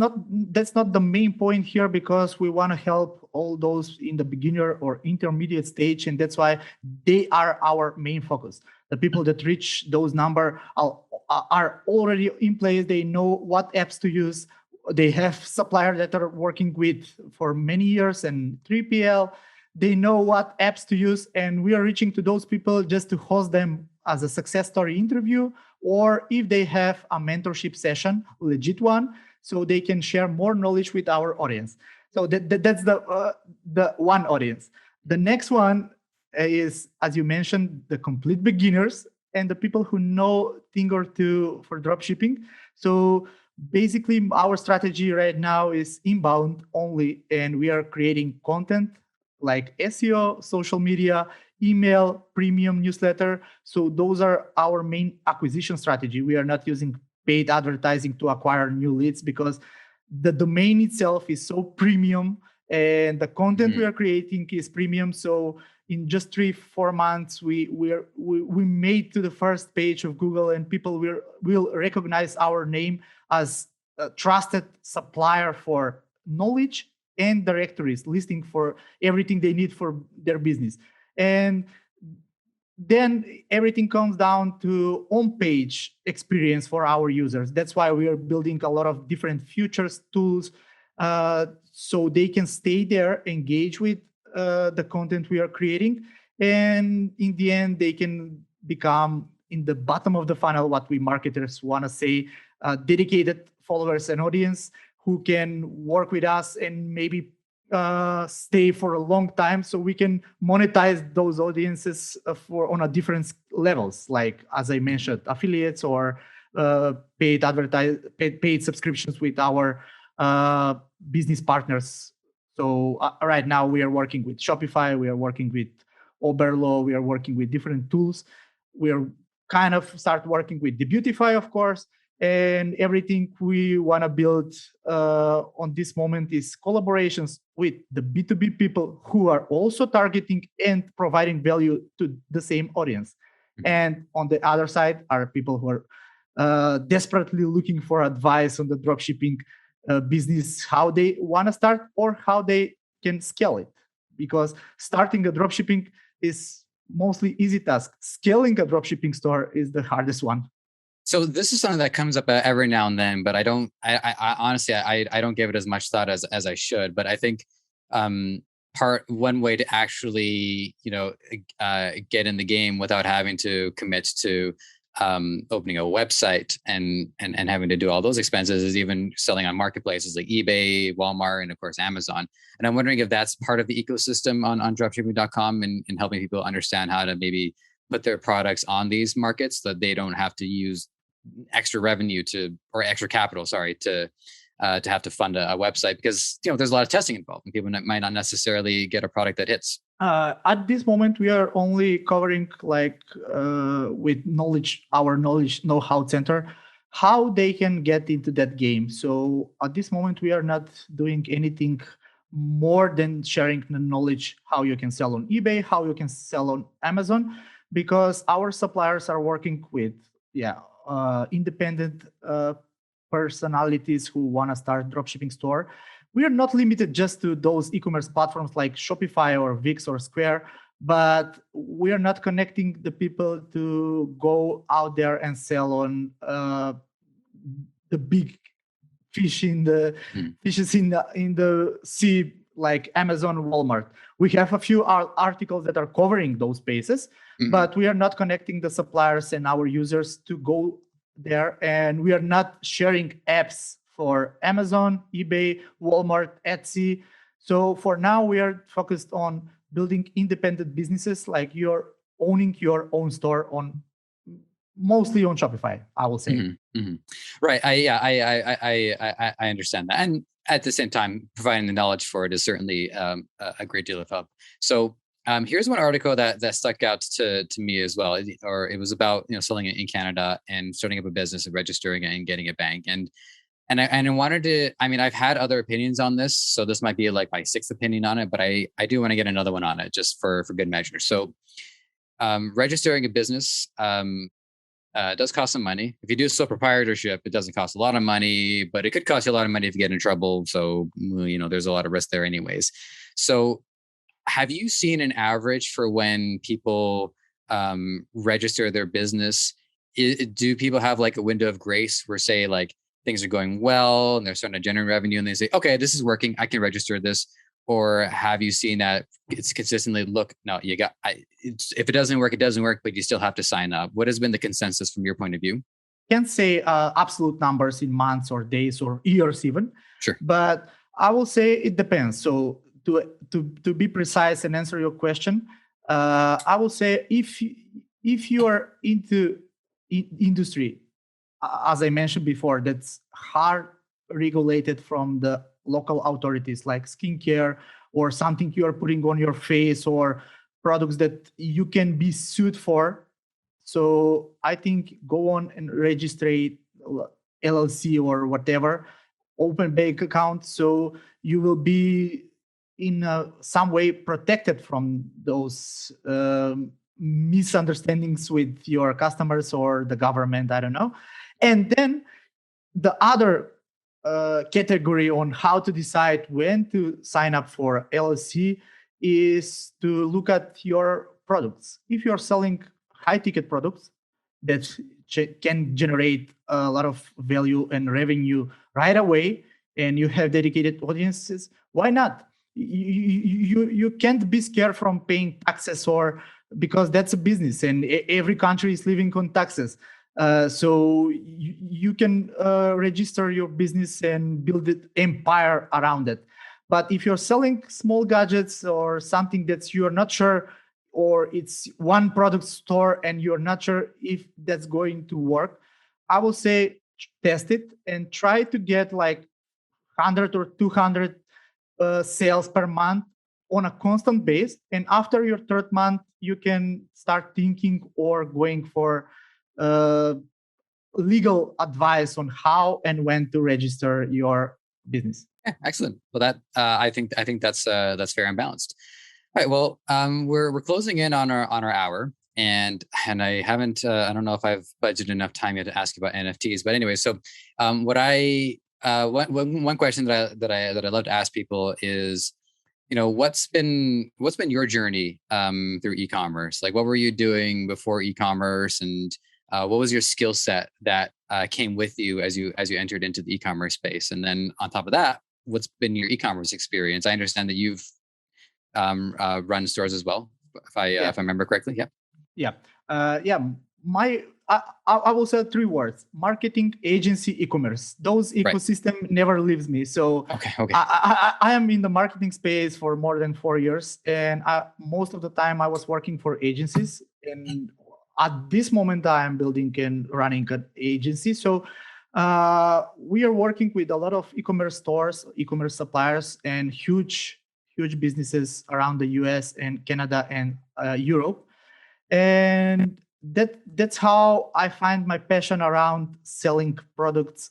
not the main point here, because we want to help all those in the beginner or intermediate stage, and that's why they are our main focus. The people that reach those number are already in place. They know what apps to use. They have suppliers that are working with for many years and 3PL. They know what apps to use, and we are reaching to those people just to host them as a success story interview, or if they have a mentorship session, legit one, so they can share more knowledge with our audience. So that's the one audience. The next one is, as you mentioned, the complete beginners and the people who know thing or two for dropshipping. So basically, our strategy right now is inbound only, and we are creating content like SEO, social media, email, premium newsletter. So those are our main acquisition strategy. We are not using paid advertising to acquire new leads, because the domain itself is so premium and the content we are creating is premium. So in just 3-4 months, we made to the first page of Google, and people will recognize our name as a trusted supplier for knowledge and directories listing for everything they need for their business. And then everything comes down to on-page experience for our users. That's why we are building a lot of different features, tools, so they can stay there, engage with the content we are creating, and in the end, they can become in the bottom of the funnel, what we marketers want to say, dedicated followers and audience who can work with us and maybe stay for a long time, so we can monetize those audiences for on a different levels, like as I mentioned, affiliates or paid subscriptions with our uh, business partners. So right now we are working with Shopify, we are working with Oberlo, we are working with different tools. We are kind of start working with Debutify, of course, and everything we want to build on this moment is collaborations with the B2B people who are also targeting and providing value to the same audience. And on the other side are people who are desperately looking for advice on the dropshipping business, how they want to start or how they can scale it. Because starting a dropshipping is mostly easy task. Scaling a dropshipping store is the hardest one. So this is something that comes up every now and then, but I don't. I honestly, I don't give it as much thought as I should. But I think one way to actually, get in the game without having to commit to opening a website and having to do all those expenses is even selling on marketplaces like eBay, Walmart, and of course Amazon. And I'm wondering if that's part of the ecosystem on dropshipping.com and helping people understand how to maybe put their products on these markets so that they don't have to use extra revenue or extra capital, to have to fund a website, because there's a lot of testing involved and people might not necessarily get a product that hits. At this moment, we are only covering with our knowledge know-how center, how they can get into that game. So at this moment, we are not doing anything more than sharing the knowledge how you can sell on eBay, how you can sell on Amazon, because our suppliers are working with independent personalities who want to start dropshipping store. We are not limited just to those e-commerce platforms like Shopify or Wix or Square, but we are not connecting the people to go out there and sell on the big fish in the fishes in the sea, like Amazon, Walmart. We have a few articles that are covering those spaces, but we are not connecting the suppliers and our users to go there, and we are not sharing apps for Amazon, eBay, Walmart, Etsy. So for now, we are focused on building independent businesses, like you're owning your own store on mostly on Shopify, I will say. Right. I understand that, and at the same time, providing the knowledge for it is certainly a great deal of help. So here's one article that stuck out to me as well, or it was about selling it in Canada and starting up a business and registering it and getting a bank. And I wanted to. I mean, I've had other opinions on this, so this might be like my sixth opinion on it, but I do want to get another one on it just for good measure. So registering a business does cost some money. If you do sole proprietorship, it doesn't cost a lot of money, but it could cost you a lot of money if you get in trouble. So, there's a lot of risk there anyways. So have you seen an average for when people register their business? Do people have like a window of grace where, say, like things are going well and they're starting to generate revenue and they say, okay, this is working, I can register this? Or have you seen that it's consistently, look, no, if it doesn't work, it doesn't work, but you still have to sign up? What has been the consensus from your point of view? Can't say absolute numbers in months or days or years even. Sure. But I will say it depends. So to be precise and answer your question, I will say if you are into industry, as I mentioned before, that's hard regulated from the local authorities, like skincare or something you are putting on your face or products that you can be sued for. So I think go on and register LLC or whatever, open bank account, so you will be in some way protected from those misunderstandings with your customers or the government. I don't know. And then the other category on how to decide when to sign up for LLC is to look at your products. If you're selling high ticket products that can generate a lot of value and revenue right away, and you have dedicated audiences, why not? You can't be scared from paying taxes, or because that's a business and every country is living on taxes. So you can register your business and build an empire around it. But if you're selling small gadgets or something that you're not sure, or it's one product store and you're not sure if that's going to work, I will say test it and try to get like 100 or 200 sales per month on a constant base. And after your third month, you can start thinking or going for uh, legal advice on how and when to register your business. Yeah, excellent. Well, that I think that's fair and balanced. All right. Well, we're closing in on our hour, and I haven't I don't know if I've budgeted enough time yet to ask you about NFTs. But anyway, so what I one question that I love to ask people is, what's been your journey through e-commerce? Like, what were you doing before e-commerce, and what was your skill set that came with you as you entered into the e-commerce space? And then on top of that, what's been your e-commerce experience? I understand that you've run stores as well, if I remember correctly. Yeah. Yeah. I will say three words: marketing, agency, e-commerce. Those ecosystem never leaves me. So okay. I am in the marketing space for more than 4 years, and most of the time I was working for agencies. And at this moment, I am building and running an agency. So we are working with a lot of e-commerce stores, e-commerce suppliers, and huge businesses around the US and Canada and Europe. And that's how I find my passion around selling products,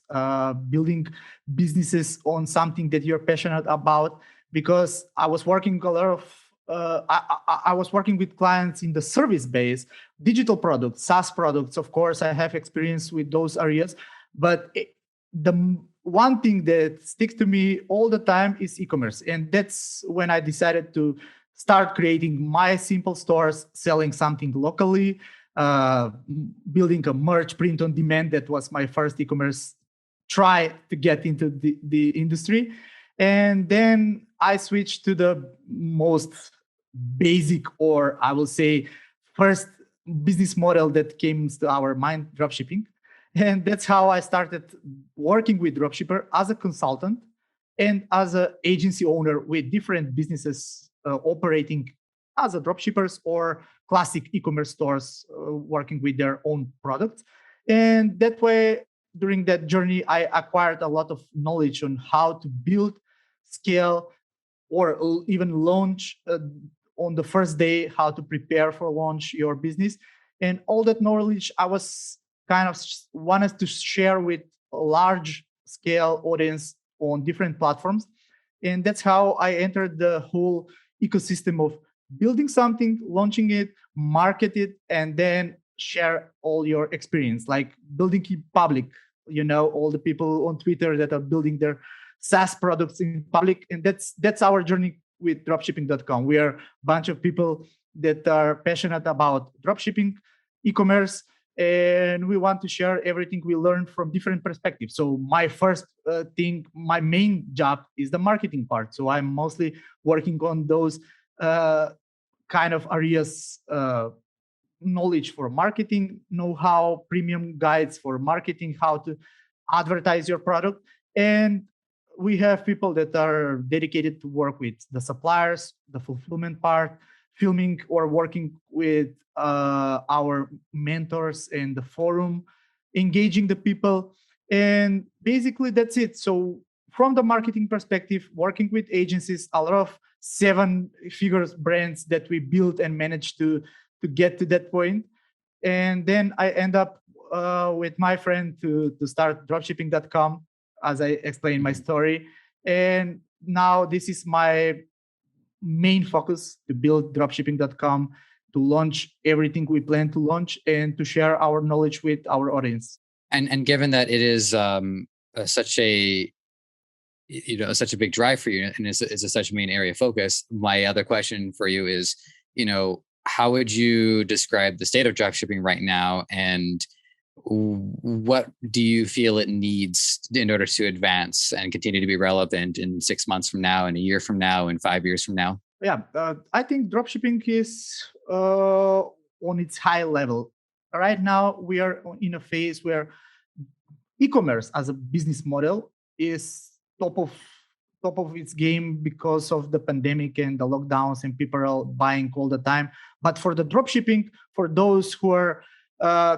building businesses on something that you're passionate about. Because I was working a lot of I was working with clients in the service base, digital products, SaaS products. Of course, I have experience with those areas, but the one thing that sticks to me all the time is e-commerce, and that's when I decided to start creating my simple stores, selling something locally, building a merch print on demand. That was my first e-commerce try to get into the industry. And then I switched to the most basic, or I will say first business model that came to our mind, dropshipping. And that's how I started working with dropshipper as a consultant and as an agency owner with different businesses operating as a dropshippers or classic e-commerce stores working with their own products. And that way, during that journey, I acquired a lot of knowledge on how to build, scale, or even launch on the first day, how to prepare for launch your business. And all that knowledge I was kind of wanted to share with a large scale audience on different platforms. And that's how I entered the whole ecosystem of building something, launching it, market it, and then share all your experience, like building it public. All the people on Twitter that are building their SaaS products in public, and that's our journey with dropshipping.com. We are a bunch of people that are passionate about dropshipping, e-commerce, and we want to share everything we learned from different perspectives. So my first thing, my main job is the marketing part. So I'm mostly working on those kind of areas, knowledge for marketing, know-how, premium guides for marketing, how to advertise your product. And we have people that are dedicated to work with the suppliers, the fulfillment part, filming or working with our mentors in the forum, engaging the people. And basically that's it. So from the marketing perspective, working with agencies, a lot of seven figures brands that we built and managed to get to that point. And then I end up with my friend to start dropshipping.com, as I explained my story. And now this is my main focus, to build dropshipping.com, to launch everything we plan to launch, and to share our knowledge with our audience. And given that it is such a such a big drive for you, and it's such a main area of focus, my other question for you is, how would you describe the state of dropshipping right now, and what do you feel it needs in order to advance and continue to be relevant in 6 months from now, and a year from now, and 5 years from now? Yeah, I think dropshipping is on its high level. Right now, we are in a phase where e-commerce as a business model is top of its game because of the pandemic and the lockdowns, and people are buying all the time. But for the dropshipping, for those who are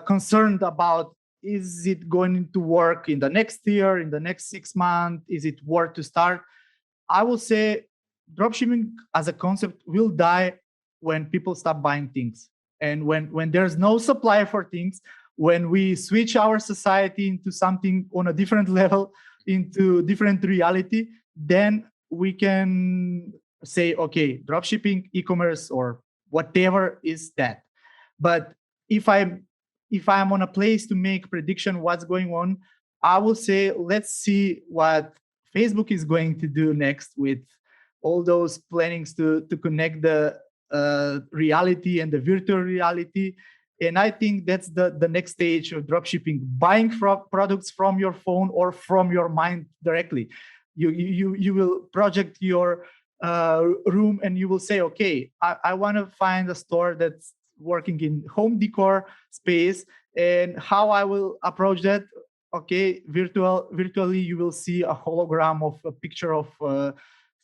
concerned about, is it going to work in the next year, in the next 6 months, is it worth to start? I will say dropshipping as a concept will die when people stop buying things, and when there's no supply for things, when we switch our society into something on a different level, into different reality, then we can say, okay, dropshipping, e-commerce, or whatever is that. But if I'm on a place to make prediction what's going on, I will say, let's see what Facebook is going to do next with all those plannings to connect the reality and the virtual reality. And I think that's the next stage of dropshipping: buying products from your phone or from your mind directly. You will project your room, and you will say, okay, I want to find a store that's working in home decor space, and how I will approach that. Okay, virtually you will see a hologram of a picture of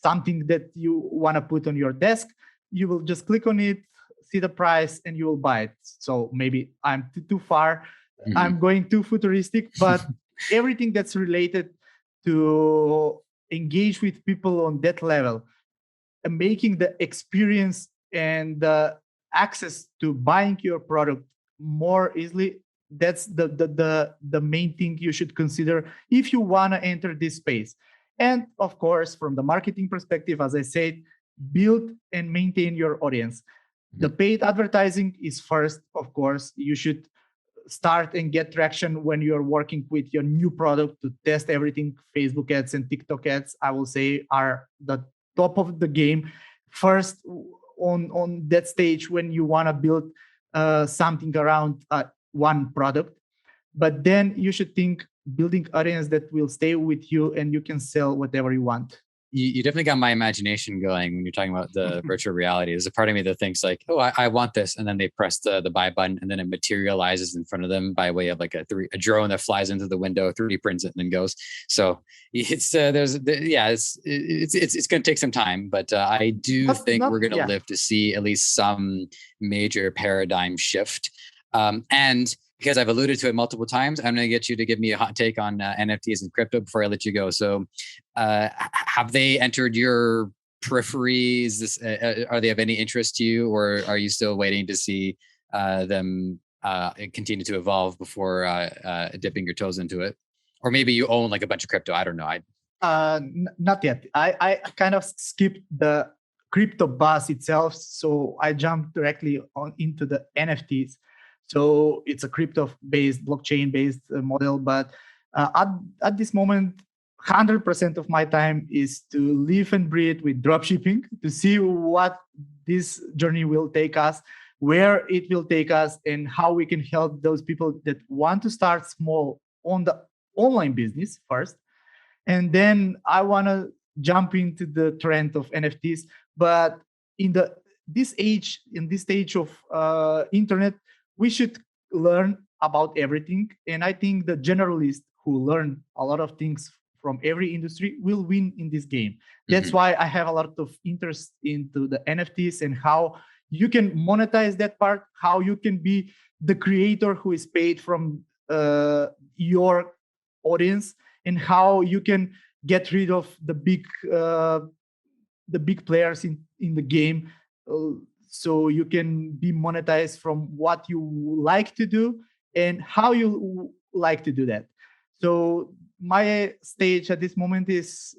something that you want to put on your desk. You will just click on it, see the price, and you will buy it. So maybe I'm too far. Mm-hmm. I'm going too futuristic, but everything that's related to engage with people on that level, and making the experience and the access to buying your product more easily, that's the main thing you should consider if you want to enter this space. And of course, from the marketing perspective, as I said, build and maintain your audience. The paid advertising is first, of course. You should start and get traction when you're working with your new product to test everything. Facebook ads and TikTok ads, I will say, are the top of the game first on that stage when you want to build something around one product. But then you should think building audience that will stay with you, and you can sell whatever you want. You definitely got my imagination going when you're talking about the virtual reality. There's a part of me that thinks like, oh, I want this. And then they press the buy button, and then it materializes in front of them by way of like a drone that flies into the window, 3D prints it, and then goes. So it's it's going to take some time, but I do think we're going to live to see at least some major paradigm shift. And because I've alluded to it multiple times, I'm going to get you to give me a hot take on NFTs and crypto before I let you go. So have they entered your periphery? Is this, are they of any interest to you, or are you still waiting to see them continue to evolve before dipping your toes into it? Or maybe you own like a bunch of crypto. I don't know. Not yet. I kind of skipped the crypto buzz itself. So I jumped directly into the NFTs. So it's a crypto-based, blockchain-based model. But at this moment, 100% of my time is to live and breathe with dropshipping, to see what this journey will take us, where it will take us, and how we can help those people that want to start small on the online business first. And then I want to jump into the trend of NFTs. But in this stage of internet, we should learn about everything. And I think the generalists who learn a lot of things from every industry will win in this game. That's why I have a lot of interest into the NFTs and how you can monetize that part, how you can be the creator who is paid from your audience, and how you can get rid of the big players in the game, so you can be monetized from what you like to do and how you like to do that. So my stage at this moment is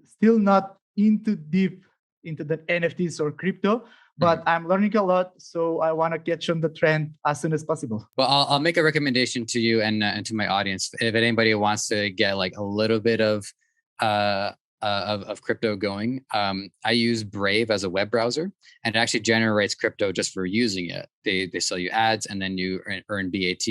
still not into deep into the NFTs or crypto, but I'm learning a lot. So I want to catch on the trend as soon as possible. Well, I'll make a recommendation to you and to my audience. If anybody wants to get like a little bit of crypto going, I use Brave as a web browser, and it actually generates crypto just for using it. They sell you ads, and then you earn BAT,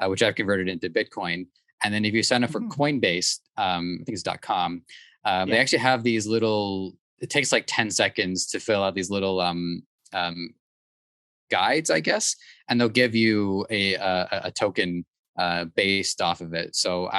which I've converted into Bitcoin. And then if you sign up for Coinbase, I think it's .com, they actually have these little. It takes like 10 seconds to fill out these little guides, I guess, and they'll give you a token based off of it. So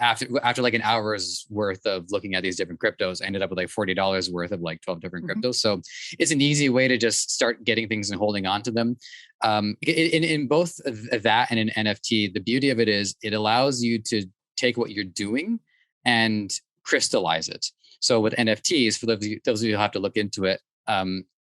after like an hour's worth of looking at these different cryptos, I ended up with like $40 worth of like 12 different cryptos. So it's an easy way to just start getting things and holding on to them. In both that and in NFT, the beauty of it is it allows you to take what you're doing and crystallize it. So with NFTs, for those of you who have to look into it,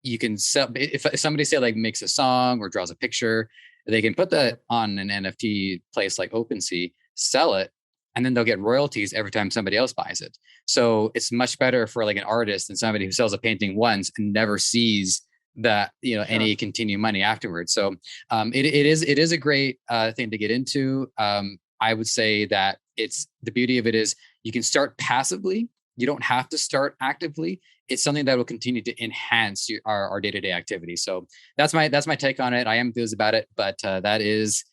you can sell. If somebody say like makes a song or draws a picture, they can put that on an NFT place like OpenSea, sell it, and then they'll get royalties every time somebody else buys it. So it's much better for like an artist than somebody who sells a painting once and never sees that any continued money afterwards. So it is a great thing to get into. I would say that the beauty of it is you can start passively. You don't have to start actively. It's something that will continue to enhance our day-to-day activity. So that's my take on it. I am enthused about it, but that is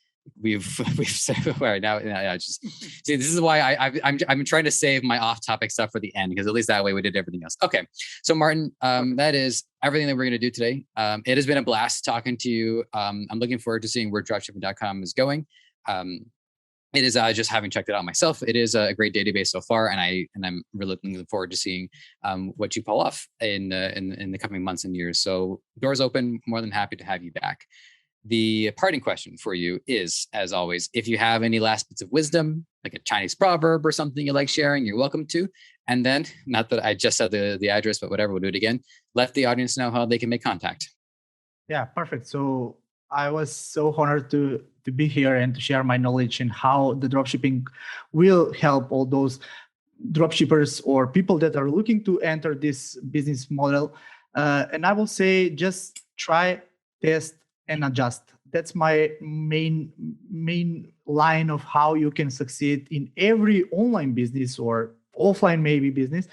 we've said right now. Just see, this is why I'm trying to save my off-topic stuff for the end, because at least that way we did everything else. Okay, so Martin, that is everything that we're going to do today. It has been a blast talking to you. I'm looking forward to seeing where dropshipping.com is going. It is just having checked it out myself. It is a great database so far, and I'm really looking forward to seeing what you pull off in the coming months and years. So doors open. More than happy to have you back. The parting question for you is, as always, if you have any last bits of wisdom, like a Chinese proverb or something you like sharing, you're welcome to. And then, not that I just said the address, but whatever, we'll do it again. Let the audience know how they can make contact. Yeah, perfect. So I was so honored to be here and to share my knowledge and how the dropshipping will help all those dropshippers or people that are looking to enter this business model. And I will say, just try, test, and adjust. That's my main line of how you can succeed in every online business or offline maybe business.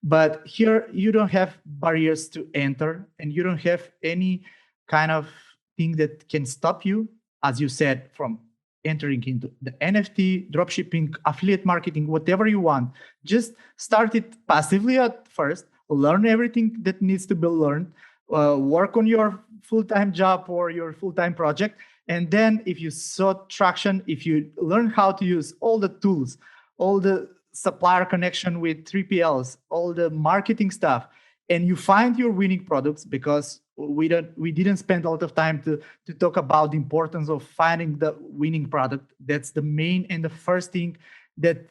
But here you don't have barriers to enter, and you don't have any kind of thing that can stop you, as you said, from entering into the NFT, dropshipping, affiliate marketing, whatever you want. Just start it passively at first, learn everything that needs to be learned, work on your full-time job or your full-time project. And then if you saw traction, if you learn how to use all the tools, all the supplier connection with 3PLs, all the marketing stuff, and you find your winning products, because we didn't spend a lot of time to talk about the importance of finding the winning product. That's the main and the first thing that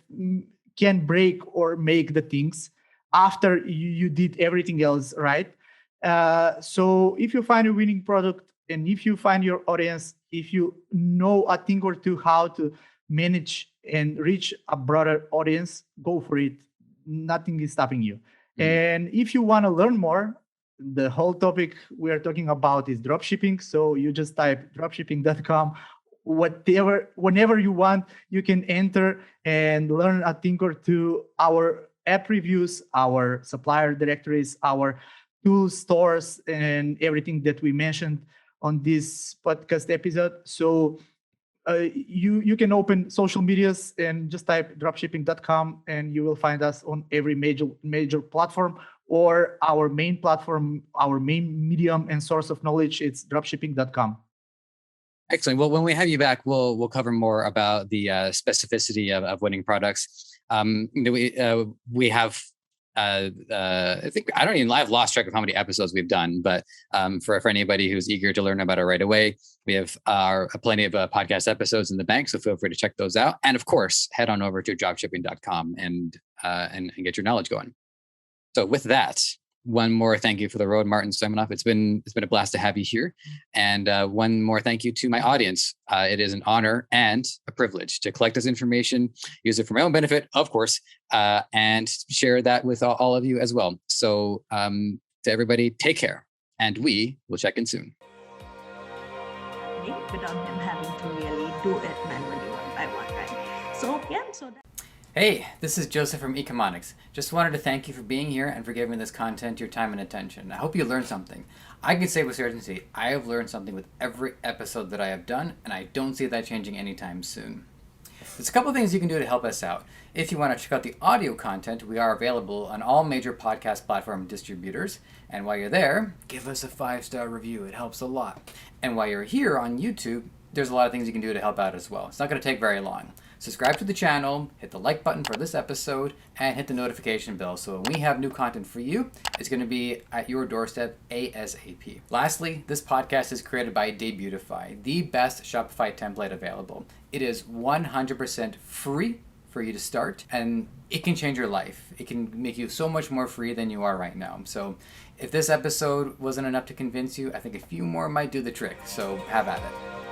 can break or make the things after you did everything else right. So if you find a winning product, and if you find your audience, if you know a thing or two how to manage and reach a broader audience, go for it. Nothing is stopping you. And if you want to learn more, the whole topic we are talking about is dropshipping. So you just type dropshipping.com. Whenever you want, you can enter and learn a thing or two. Our app reviews, our supplier directories, our tool stores, and everything that we mentioned on this podcast episode. So you can open social medias and just type dropshipping.com and you will find us on every major platform, or our main platform, our main medium and source of knowledge, it's dropshipping.com. Excellent. Well, when we have you back, we'll cover more about the specificity of winning products. We have I think I've lost track of how many episodes we've done, but for anybody who's eager to learn about it right away, we have plenty of podcast episodes in the bank, so feel free to check those out. And of course, head on over to dropshipping.com and get your knowledge going. So with that, one more thank you for the road, Martin Stoimenov. It's been a blast to have you here. And one more thank you to my audience. It is an honor and a privilege to collect this information, use it for my own benefit, of course, and share that with all of you as well. So to everybody, take care, and we will check in soon. Without him having to really do it manually one by one, right? So yeah, so that. Hey, this is Joseph from Ecomonics. Just wanted to thank you for being here and for giving this content your time and attention. I hope you learned something. I can say with certainty, I have learned something with every episode that I have done, and I don't see that changing anytime soon. There's a couple things you can do to help us out. If you want to check out the audio content, we are available on all major podcast platform distributors. And while you're there, give us a 5-star review. It helps a lot. And while you're here on YouTube, there's a lot of things you can do to help out as well. It's not going to take very long. Subscribe to the channel, hit the like button for this episode, and hit the notification bell so when we have new content for you, it's going to be at your doorstep ASAP. Lastly, this podcast is created by Debutify, the best Shopify template available. It is 100% free for you to start, and it can change your life. It can make you so much more free than you are right now. So if this episode wasn't enough to convince you, I think a few more might do the trick. So have at it.